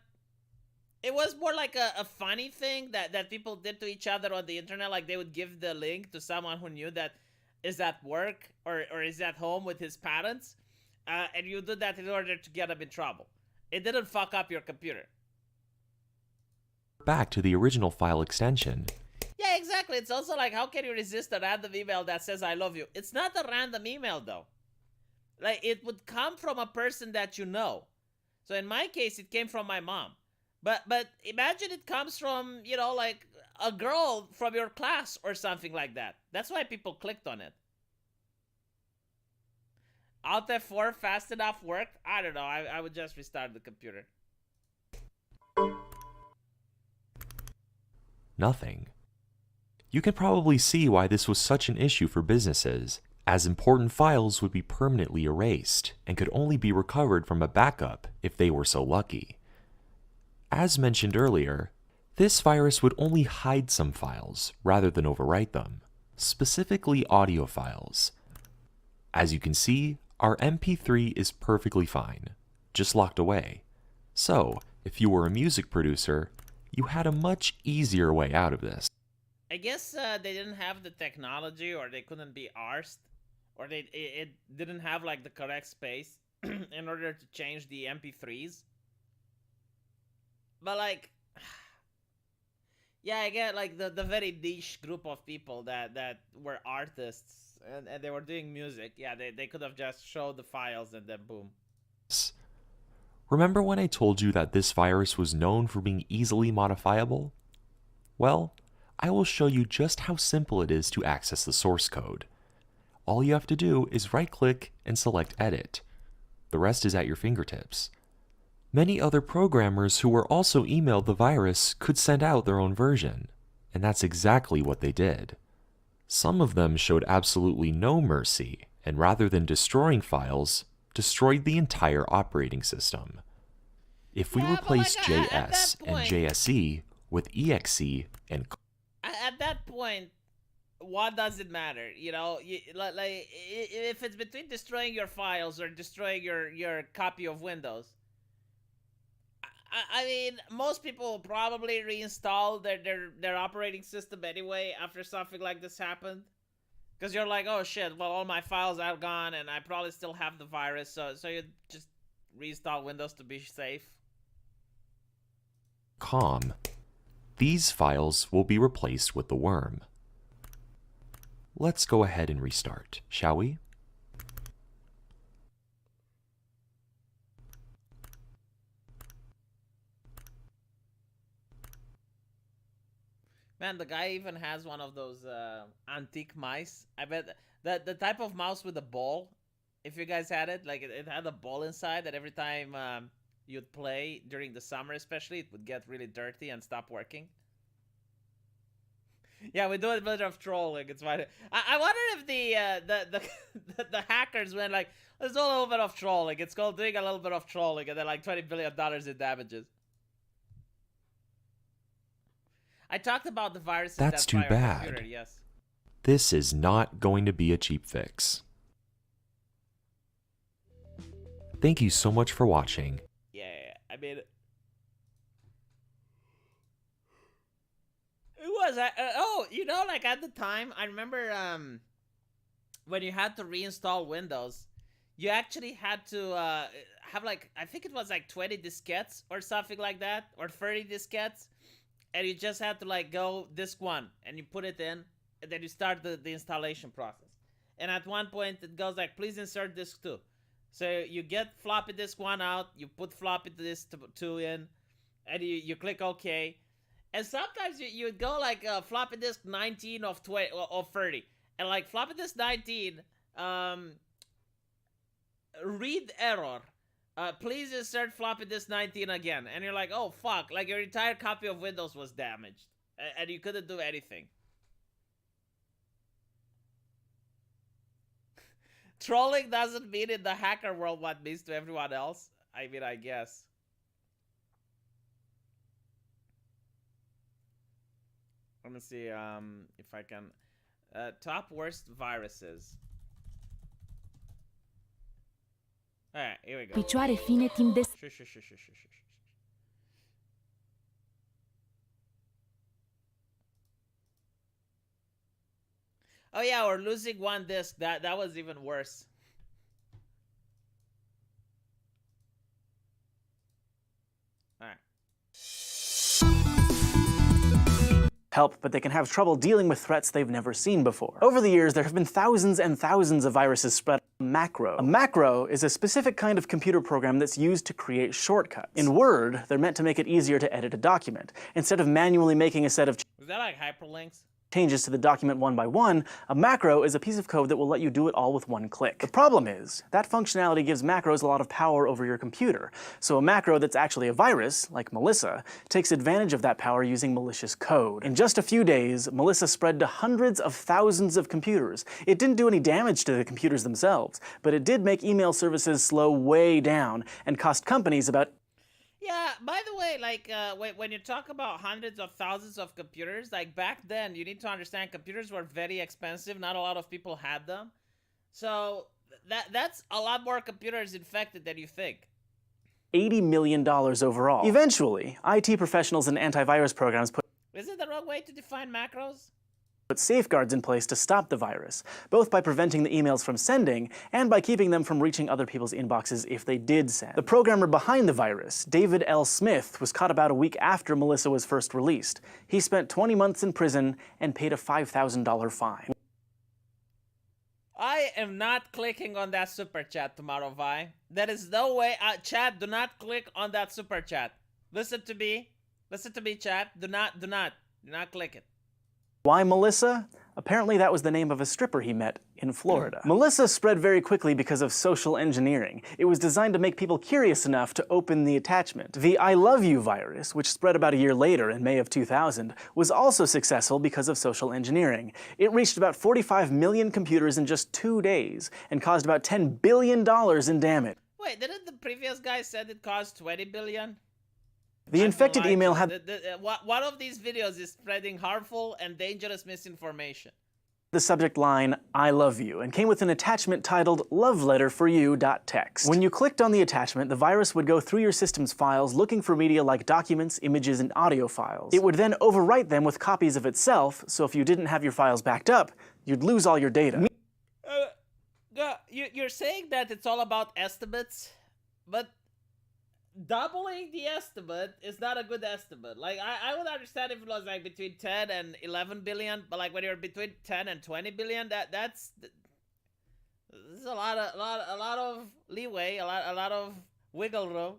Speaker 1: it was more like a funny thing that people did to each other on the internet. Like they would give the link to someone who knew that is at work or is at home with his parents. And you do that in order to get them in trouble. It didn't fuck up your computer.
Speaker 2: back to the original file extension.
Speaker 1: Yeah, exactly. It's also like, how can you resist a random email that says I love you? It's not a random email, though. Like, it would come from a person that you know. So in my case, it came from my mom. But imagine it comes from, like a girl from your class or something like that. That's why people clicked on it. Alt F4 fast enough work? I don't know. I would just restart the computer.
Speaker 2: Nothing. You can probably see why this was such an issue for businesses, as important files would be permanently erased and could only be recovered from a backup if they were so lucky. As mentioned earlier, this virus would only hide some files rather than overwrite them, specifically audio files. As you can see, our MP3 is perfectly fine, just locked away. So, if you were a music producer, you had a much easier way out of this.
Speaker 1: I guess they didn't have the technology, or they couldn't be arsed, or it didn't have like the correct space in order to change the MP3s. But like, yeah, I get like the very niche group of people that were artists and they were doing music. Yeah, they could have just showed the files and then boom.
Speaker 2: Remember when I told you that this virus was known for being easily modifiable? Well, I will show you just how simple it is to access the source code. All you have to do is right-click and select Edit. The rest is at your fingertips. Many other programmers who were also emailed the virus could send out their own version, and that's exactly what they did. Some of them showed absolutely no mercy, and rather than destroying files, destroyed the entire operating system. If we replace JS and JSE with EXE and...
Speaker 1: At that point, what does it matter? Like if it's between destroying your files or destroying your copy of Windows, I mean, most people will probably reinstall their operating system anyway after something like this happened. Because you're like, oh shit, well, all my files are gone and I probably still have the virus, so you just reinstall Windows to be safe.
Speaker 2: These files will be replaced with the worm. Let's go ahead and restart, shall we?
Speaker 1: Man, the guy even has one of those antique mice. I bet the type of mouse with a ball. If you guys had it, like it had a ball inside that every time you'd play during the summer, especially, it would get really dirty and stop working. Yeah, we do a bit of trolling. It's fine. I wonder if the hackers went like, let's do a little bit of trolling. It's called doing a little bit of trolling, and then like $20 billion in damages. I talked about the viruses.
Speaker 2: That's too bad.
Speaker 1: Computer, yes.
Speaker 2: This is not going to be a cheap fix. Thank you so much for watching.
Speaker 1: Yeah, I mean, it was. Oh, you know, like at the time, I remember when you had to reinstall Windows, you actually had to have like, I think it was like 20 diskettes or something like that, or 30 diskettes, and you just had to like go disk 1 and you put it in, and then you start the installation process. And at one point it goes like, please insert disk 2. So you get floppy disk 1 out, you put floppy disk 2 in, and you click OK. And sometimes you would go like floppy disk 19 of 20 or 30, and like floppy disk 19, read error. Please insert floppy disk 19 again. And you're like, oh fuck, like your entire copy of Windows was damaged, and you couldn't do anything. Trolling doesn't mean in the hacker world what means to everyone else. I mean, I guess. Let me see if I can. Top worst viruses. Alright, here we go.
Speaker 3: Picioare fine timp de...
Speaker 1: Oh yeah, or losing one disk. That was even worse. Alright.
Speaker 4: Help, but they can have trouble dealing with threats they've never seen before. Over the years, there have been thousands and thousands of viruses spread. Macro. A macro is a specific kind of computer program that's used to create shortcuts. In Word, they're meant to make it easier to edit a document. Instead of manually making a set of
Speaker 1: Was that like hyperlinks?
Speaker 4: changes to the document one by one, a macro is a piece of code that will let you do it all with one click. The problem is, that functionality gives macros a lot of power over your computer. So a macro that's actually a virus, like Melissa, takes advantage of that power using malicious code. In just a few days, Melissa spread to hundreds of thousands of computers. It didn't do any damage to the computers themselves, but it did make email services slow way down and cost companies about...
Speaker 1: Yeah, by the way, like, when you talk about hundreds of thousands of computers, like, back then, you need to understand computers were very expensive. Not a lot of people had them. So, that's a lot more computers infected than you think.
Speaker 4: $80 million overall. Eventually, IT professionals and antivirus programs put...
Speaker 1: Is it the wrong way to define macros?
Speaker 4: Put safeguards in place to stop the virus, both by preventing the emails from sending and by keeping them from reaching other people's inboxes if they did send. The programmer behind the virus, David L. Smith, was caught about a week after Melissa was first released. He spent 20 months in prison and paid a $5,000 fine.
Speaker 1: I am not clicking on that super chat tomorrow, Vi. There is no way. Chat, do not click on that super chat. Listen to me. Listen to me, chat. Do not click it.
Speaker 4: Why Melissa? Apparently that was the name of a stripper he met in Florida. Melissa spread very quickly because of social engineering. It was designed to make people curious enough to open the attachment. The I Love You virus, which spread about a year later in May of 2000, was also successful because of social engineering. It reached about 45 million computers in just 2 days and caused about $10 billion in damage.
Speaker 1: Wait, didn't the previous guy said it cost 20 billion?
Speaker 4: The infected email had...
Speaker 1: One of these videos is spreading harmful and dangerous misinformation.
Speaker 4: The subject line, I love you, and came with an attachment titled loveletterforyou.txt. When you clicked on the attachment, the virus would go through your system's files looking for media like documents, images, and audio files. It would then overwrite them with copies of itself, so if you didn't have your files backed up, you'd lose all your data.
Speaker 1: You're saying that it's all about estimates, but doubling the estimate is not a good estimate. Like, I would understand if it was like between 10 and 11 billion, but like when you're between 10 and 20 billion, that's a lot of leeway, a lot of wiggle room.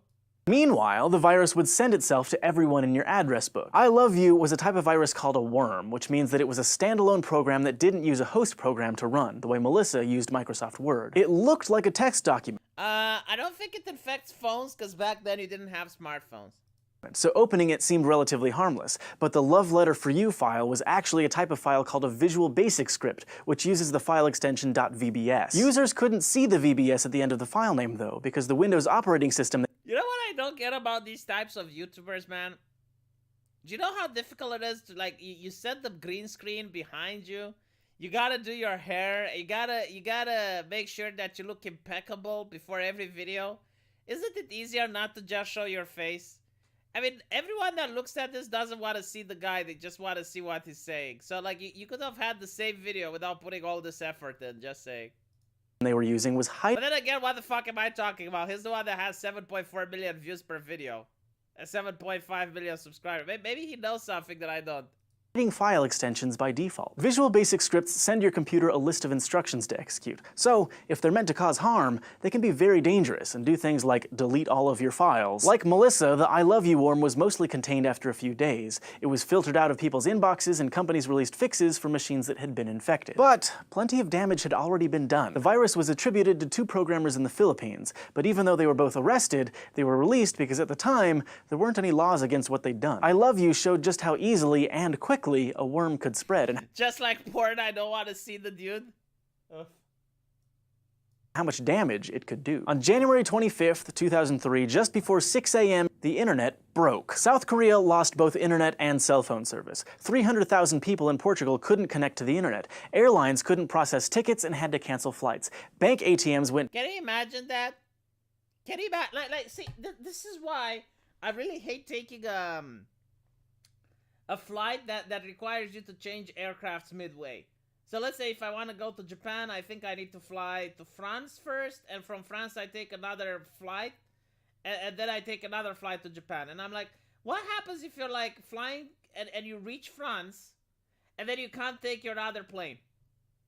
Speaker 4: Meanwhile, the virus would send itself to everyone in your address book. I Love You was a type of virus called a worm, which means that it was a standalone program that didn't use a host program to run, the way Melissa used Microsoft Word. It looked like a text document.
Speaker 1: I don't think it infects phones, because back then you didn't have smartphones.
Speaker 4: So opening it seemed relatively harmless, but the Love Letter for You file was actually a type of file called a Visual Basic script, which uses the file extension .vbs. Users couldn't see the VBS at the end of the file name, though, because the Windows operating system...
Speaker 1: You know what I don't get about these types of YouTubers, man? Do you know how difficult it is to, like, you set the green screen behind you, you gotta do your hair, you gotta make sure that you look impeccable before every video? Isn't it easier not to just show your face? I mean, everyone that looks at this doesn't want to see the guy, they just want to see what he's saying. So, like, you could have had the same video without putting all this effort in, just saying.
Speaker 4: They were using was
Speaker 1: But then again, what the fuck am I talking about? He's the one that has 7.4 million views per video. And 7.5 million subscribers. Maybe he knows something that I don't.
Speaker 4: hiding file extensions by default. Visual Basic scripts send your computer a list of instructions to execute. So, if they're meant to cause harm, they can be very dangerous and do things like delete all of your files. Like Melissa, the I Love You worm was mostly contained after a few days. It was filtered out of people's inboxes and companies released fixes for machines that had been infected. But plenty of damage had already been done. The virus was attributed to 2 programmers in the Philippines, but even though they were both arrested, they were released because at the time, there weren't any laws against what they'd done. I Love You showed just how easily and quickly a worm could spread, and
Speaker 1: just like porn, I don't want to see the dude. Ugh.
Speaker 4: How much damage it could do. On January 25th, 2003, just before 6 a.m., the internet broke. South Korea lost both internet and cell phone service. 300,000 people in Portugal couldn't connect to the internet. Airlines couldn't process tickets and had to cancel flights. Bank ATMs went...
Speaker 1: Can you imagine that? Can you imagine? See, this is why I really hate taking a flight that requires you to change aircrafts midway. So let's say if I want to go to Japan, I think I need to fly to France first, and from France I take another flight, and then I take another flight to Japan. And I'm like, what happens if you're like flying and you reach France, and then you can't take your other plane?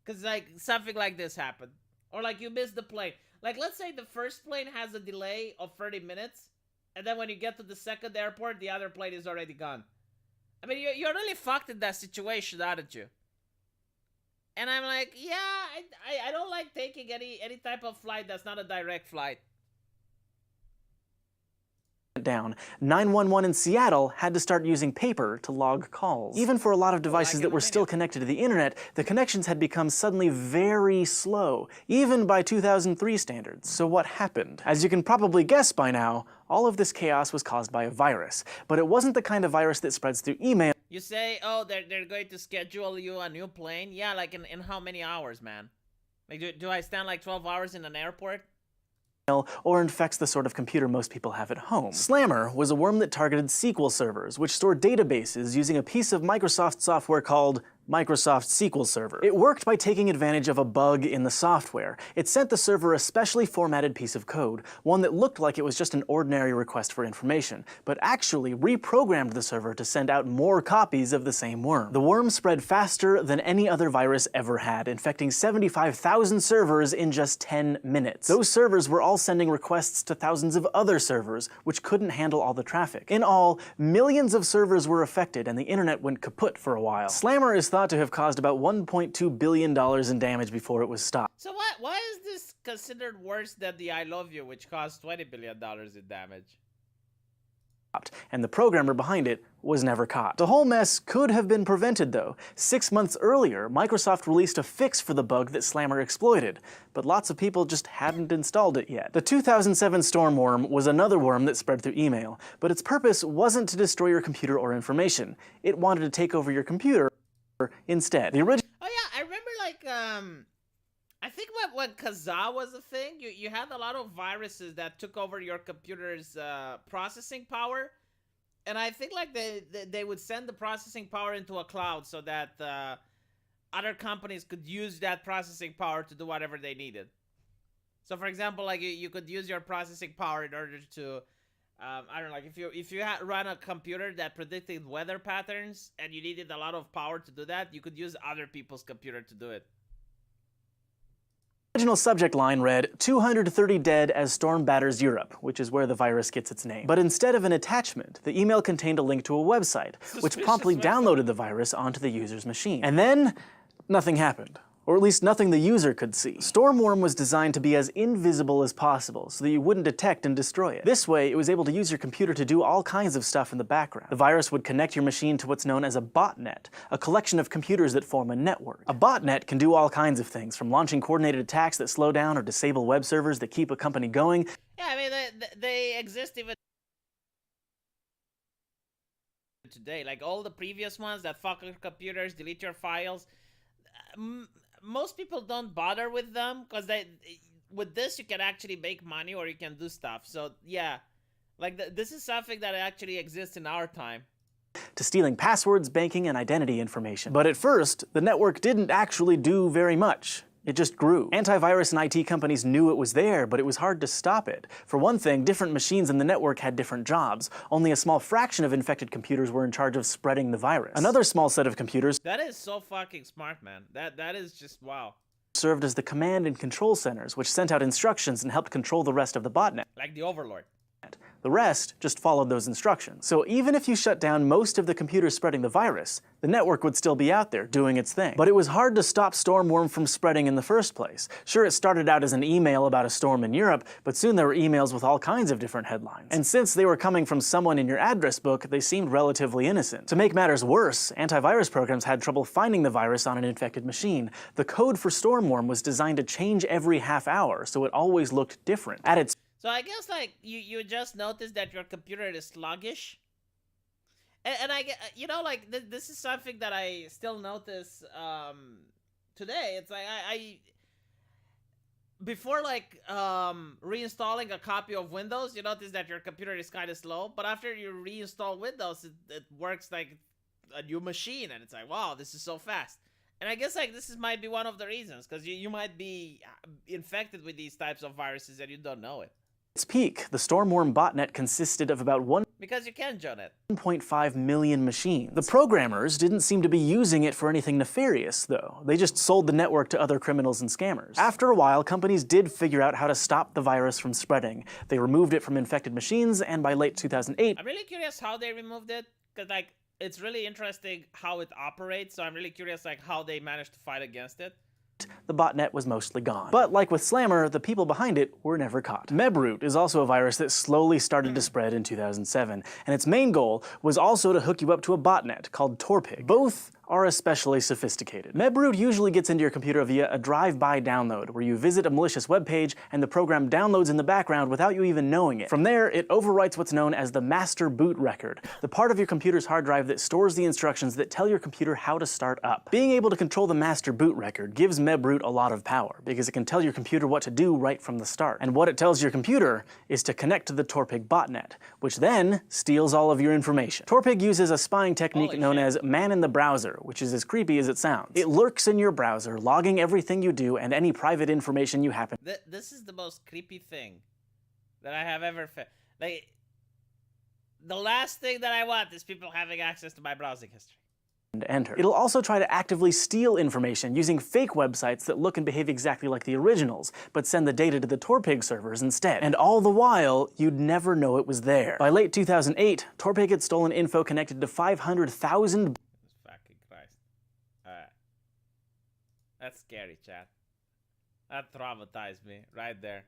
Speaker 1: Because like something like this happened. Or like you miss the plane. Like let's say the first plane has a delay of 30 minutes, and then when you get to the second airport, the other plane is already gone. I mean, you're really fucked in that situation, aren't you? And I'm like, yeah, I don't like taking any type of flight that's not a direct flight.
Speaker 4: Down. 911 in Seattle had to start using paper to log calls. Even for a lot of devices that were still connected to the internet, the connections had become suddenly very slow, even by 2003 standards. So what happened? As you can probably guess by now, all of this chaos was caused by a virus. But it wasn't the kind of virus that spreads through email.
Speaker 1: You say, oh, they're going to schedule you a new plane? Yeah, like in how many hours, man? Like, do I stand like 12 hours in an airport?
Speaker 4: Or infects the sort of computer most people have at home. Slammer was a worm that targeted SQL servers, which stored databases using a piece of Microsoft software called Microsoft SQL Server. It worked by taking advantage of a bug in the software. It sent the server a specially formatted piece of code, one that looked like it was just an ordinary request for information, but actually reprogrammed the server to send out more copies of the same worm. The worm spread faster than any other virus ever had, infecting 75,000 servers in just 10 minutes. Those servers were all sending requests to thousands of other servers, which couldn't handle all the traffic. In all, millions of servers were affected, and the internet went kaput for a while. Slammer is thought to have caused about $1.2 billion in damage before it was stopped.
Speaker 1: So why is this considered worse than the I Love You, which caused $20 billion in damage?
Speaker 4: And the programmer behind it was never caught. The whole mess could have been prevented, though. 6 months earlier, Microsoft released a fix for the bug that Slammer exploited, but lots of people just hadn't installed it yet. The 2007 Stormworm was another worm that spread through email, but its purpose wasn't to destroy your computer or information. It wanted to take over your computer instead. The original...
Speaker 1: Oh yeah, I remember like, I think when Kazaa was a thing, you had a lot of viruses that took over your computer's processing power. And I think like they would send the processing power into a cloud so that other companies could use that processing power to do whatever they needed. So for example, like you could use your processing power in order to, I don't know, like if you had run a computer that predicted weather patterns and you needed a lot of power to do that, you could use other people's computer to do it.
Speaker 4: original subject line read, 230 dead as storm batters Europe, which is where the virus gets its name. But instead of an attachment, the email contained a link to a website, which promptly downloaded the virus onto the user's machine. And then, nothing happened. Or at least nothing the user could see. Stormworm was designed to be as invisible as possible so that you wouldn't detect and destroy it. This way, it was able to use your computer to do all kinds of stuff in the background. The virus would connect your machine to what's known as a botnet, a collection of computers that form a network. A botnet can do all kinds of things, from launching coordinated attacks that slow down or disable web servers that keep a company going.
Speaker 1: Yeah, I mean, they exist even today. Like all the previous ones that fuck your computers, delete your files. Most people don't bother with them because with this you can actually make money or you can do stuff. So yeah, like this is something that actually exists in our time.
Speaker 4: To stealing passwords, banking, and identity information. But at first, the network didn't actually do very much. It just grew. Antivirus and IT companies knew it was there, but it was hard to stop it. For one thing, different machines in the network had different jobs. Only a small fraction of infected computers were in charge of spreading the virus. Another small set of computers—
Speaker 1: That is so fucking smart, man. That is just wow.
Speaker 4: —served as the command and control centers, which sent out instructions and helped control the rest of the botnet.
Speaker 1: Like the Overlord.
Speaker 4: The rest just followed those instructions. So even if you shut down most of the computers spreading the virus, the network would still be out there doing its thing. But it was hard to stop Stormworm from spreading in the first place. Sure, it started out as an email about a storm in Europe, but soon there were emails with all kinds of different headlines. And since they were coming from someone in your address book, they seemed relatively innocent. To make matters worse, antivirus programs had trouble finding the virus on an infected machine. The code for Stormworm was designed to change every half hour, so it always looked different. At its
Speaker 1: So I guess like you just noticed that your computer is sluggish, and I get, you know, like this is something that I still notice today. It's like I before like reinstalling a copy of Windows, you notice that your computer is kind of slow, but after you reinstall Windows, it works like a new machine, and it's like, wow, this is so fast. And I guess like this might be one of the reasons, because you might be infected with these types of viruses and you don't know it.
Speaker 4: its peak, the Stormworm botnet consisted of about
Speaker 1: Because you can, Jonet.
Speaker 4: 1.5 million machines. The programmers didn't seem to be using it for anything nefarious, though. They just sold the network to other criminals and scammers. After a while, companies did figure out how to stop the virus from spreading. They removed it from infected machines, and by late 2008...
Speaker 1: I'm really curious how they removed it, because like, it's really interesting how it operates, so I'm really curious like how they managed to fight against it.
Speaker 4: The botnet was mostly gone. But like with Slammer, the people behind it were never caught. Mebroot is also a virus that slowly started to spread in 2007, and its main goal was also to hook you up to a botnet called Torpig. Both are especially sophisticated. Mebroot usually gets into your computer via a drive-by download, where you visit a malicious web page and the program downloads in the background without you even knowing it. From there, it overwrites what's known as the master boot record, the part of your computer's hard drive that stores the instructions that tell your computer how to start up. Being able to control the master boot record gives Mebroot a lot of power, because it can tell your computer what to do right from the start. And what it tells your computer is to connect to the Torpig botnet, which then steals all of your information. Torpig uses a spying technique known as man in the browser, which is as creepy as it sounds. It lurks in your browser, logging everything you do and any private information you happen.
Speaker 1: This is the most creepy thing that I have ever found. Like, the last thing that I want is people having access to my browsing history.
Speaker 4: To enter. It'll also try to actively steal information using fake websites that look and behave exactly like the originals, but send the data to the Torpig servers instead. And all the while, you'd never know it was there. By late 2008, Torpig had stolen info connected to 500,000
Speaker 1: Fucking Christ. Alright. That's scary, chat. That traumatized me right there.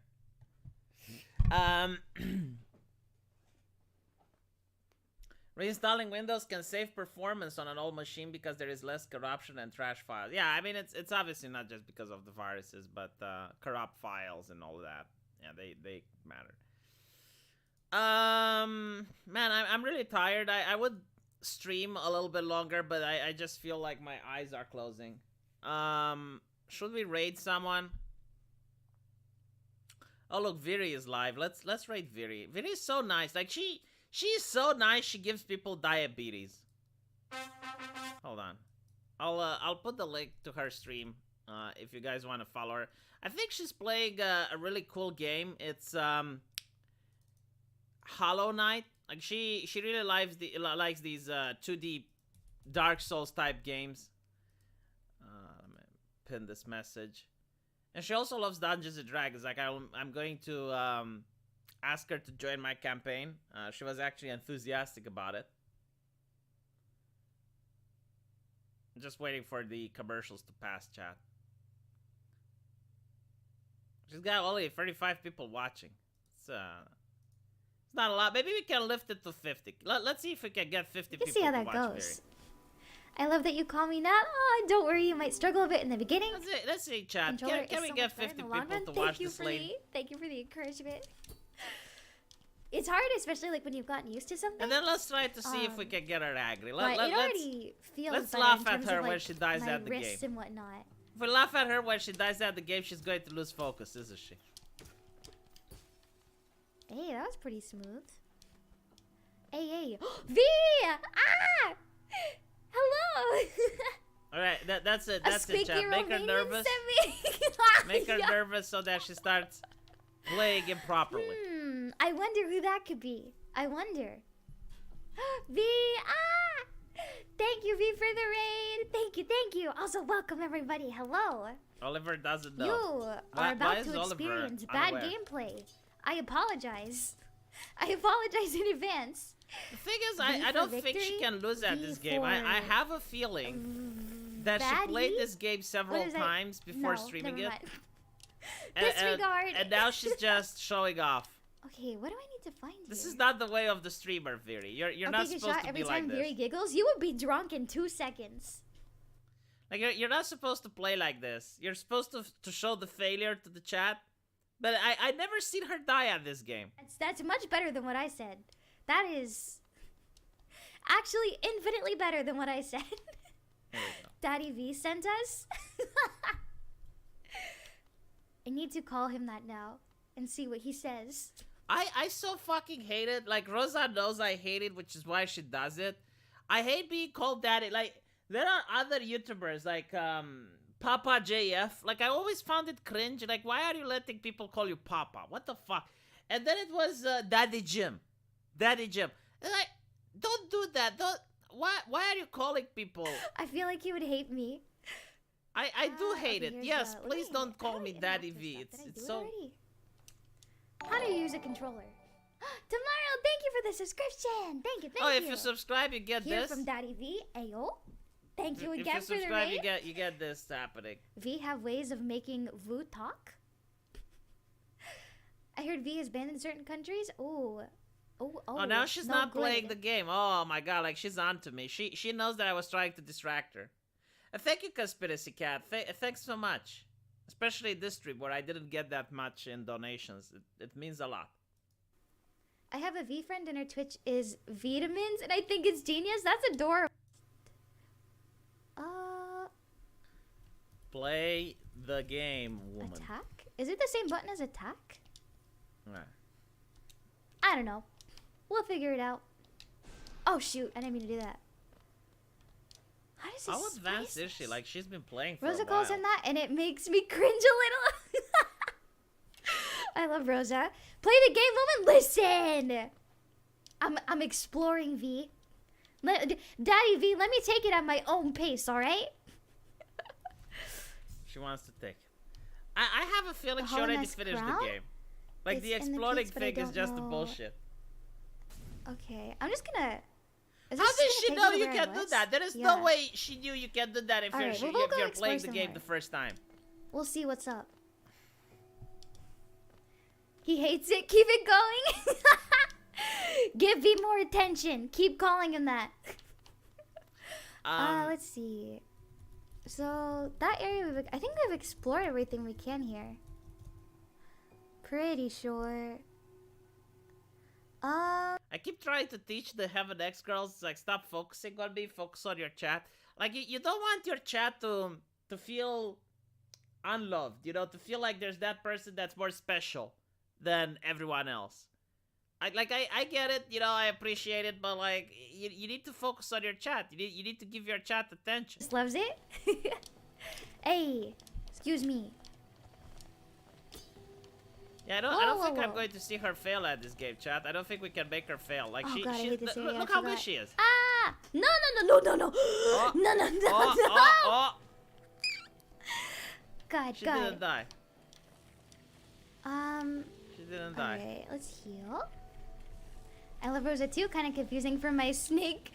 Speaker 1: Reinstalling Windows can save performance on an old machine because there is less corruption and trash files. Yeah, I mean, it's obviously not just because of the viruses, but corrupt files and all that. Yeah, they matter. Man, I'm really tired. I would stream a little bit longer, but I just feel like my eyes are closing. Should we raid someone? Oh, look, Viri is live. Let's raid Viri. Viri is so nice. Like, She's so nice, she gives people diabetes. Hold on. I'll put the link to her stream if you guys want to follow her. I think she's playing a really cool game. It's Hollow Knight. Like she really likes these 2D Dark Souls type games. Let me pin this message. And she also loves Dungeons and Dragons. Like, I'm going to ask her to join my campaign. She was actually enthusiastic about it. I'm just waiting for the commercials to pass, chat. She's got only 35 people watching. It's not a lot. Maybe we can lift it to 50. Let's see if we can get 50 people
Speaker 3: Let's see how that
Speaker 1: watch
Speaker 3: goes. I love that you call me Nat. Oh, don't worry, you might struggle a bit in the beginning.
Speaker 1: Let's see, chat. Can we get 50 people to watch this lady?
Speaker 3: Thank you for the encouragement. It's hard, especially like when you've gotten used to something.
Speaker 1: And then let's try to see if we can get her angry.
Speaker 3: It already feels
Speaker 1: let's
Speaker 3: better
Speaker 1: laugh
Speaker 3: in
Speaker 1: at
Speaker 3: terms
Speaker 1: her
Speaker 3: of, like,
Speaker 1: when she dies
Speaker 3: my
Speaker 1: at the game.
Speaker 3: wrists and whatnot.
Speaker 1: If we laugh at her when she dies at the game, she's going to lose focus, isn't she?
Speaker 3: Hey, that was pretty smooth. Hey. V! Ah! Hello!
Speaker 1: Alright, that's it. That's it, chat. Make her nervous. Make her nervous so that she starts playing improperly.
Speaker 3: I wonder who that could be. I wonder. V! Ah! Thank you, V, for the raid. Thank you. Also, welcome, everybody. Hello.
Speaker 1: Oliver doesn't know.
Speaker 3: You are about to experience bad gameplay. I apologize. I apologize in advance.
Speaker 1: The thing is, I don't think she can lose at this game. I have a feeling that she played this game several times before streaming it.
Speaker 3: Disregard.
Speaker 1: And now she's just showing off.
Speaker 3: Okay, what do I need to find here?
Speaker 1: This is not the way of the streamer, Viri. You're not supposed to be like
Speaker 3: every time
Speaker 1: this.
Speaker 3: Viri giggles, you would be drunk in 2 seconds.
Speaker 1: Like, you're not supposed to play like this. You're supposed to show the failure to the chat. But I never seen her die at this game.
Speaker 3: That's much better than what I said. That is actually infinitely better than what I said.
Speaker 1: Here we go.
Speaker 3: Daddy V sent us. I need to call him that now and see what he says.
Speaker 1: I so fucking hate it. Like, Rosa knows I hate it, which is why she does it. I hate being called daddy. Like, there are other YouTubers, like, Papa JF. Like, I always found it cringe. Like, why are you letting people call you Papa? What the fuck? And then it was Daddy Jim. Daddy Jim. And like, don't do that. Don't. Why are you calling people?
Speaker 3: I feel like he would hate me.
Speaker 1: I do hate it. Yes, please don't call me Daddy V. It's so...
Speaker 3: How do you use a controller? Tomorrow, thank you for the subscription. Thank you.
Speaker 1: Oh, if you subscribe, you get
Speaker 3: Here
Speaker 1: this.
Speaker 3: from Daddy V. Ayo. Thank you again
Speaker 1: for the raid. If you subscribe, you get this happening.
Speaker 3: V have ways of making Vu talk. I heard V is banned in certain countries. Oh,
Speaker 1: now she's not playing the game. Oh my god, like, she's on to me. She knows that I was trying to distract her. Thank you, Conspiracy Cat. Thanks so much. Especially this stream where I didn't get that much in donations. It means a lot.
Speaker 3: I have a V friend and her Twitch is Vitamins, and I think it's genius. That's adorable.
Speaker 1: Play the game, woman.
Speaker 3: Attack? Is it the same button as attack?
Speaker 1: Right.
Speaker 3: I don't know. We'll figure it out. Oh shoot, I didn't mean to do that.
Speaker 1: How advanced is she? Like, she's been playing for
Speaker 3: Rosa
Speaker 1: a while.
Speaker 3: calls him that, and it makes me cringe a little. I love Rosa. Play the game, woman. Listen. I'm exploring V. Daddy V, let me take it at my own pace, all right?
Speaker 1: She wants to take it. I have a feeling she already finished the game. Like, the exploding thing is just the bullshit.
Speaker 3: Okay, I'm just gonna...
Speaker 1: How did she know you can do that? There is no way she knew you can do that if you're playing the game the first time.
Speaker 3: We'll see what's up. He hates it. Keep it going. Give V more attention. Keep calling him that. Let's see. So that area, I think we've explored everything we can here. Pretty sure.
Speaker 1: I keep trying to teach the Heaven X girls, like, stop focusing on me, focus on your chat. Like, you don't want your chat to feel unloved, you know, to feel like there's that person that's more special than everyone else. I get it, you know, I appreciate it, but, like, you need to focus on your chat. You need to give your chat attention.
Speaker 3: Just loves it. Hey, excuse me.
Speaker 1: Yeah, I don't think I'm going to see her fail at this game, chat. I don't think we can make her fail. Like,
Speaker 3: God, I hate this area.
Speaker 1: Look how good she is.
Speaker 3: Ah! No.
Speaker 1: Oh,
Speaker 3: No.
Speaker 1: oh.
Speaker 3: God.
Speaker 1: She didn't die. She didn't die.
Speaker 3: Okay, let's heal. I love Rosa too. Kind of confusing for my snake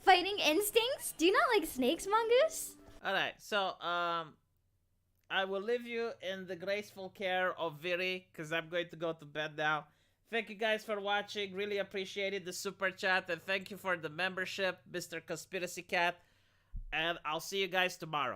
Speaker 3: fighting instincts. Do you not like snakes, Mongoose?
Speaker 1: Alright, so, I will leave you in the graceful care of Viri, because I'm going to go to bed now. Thank you guys for watching. Really appreciated the super chat, and thank you for the membership, Mr. Conspiracy Cat. And I'll see you guys tomorrow.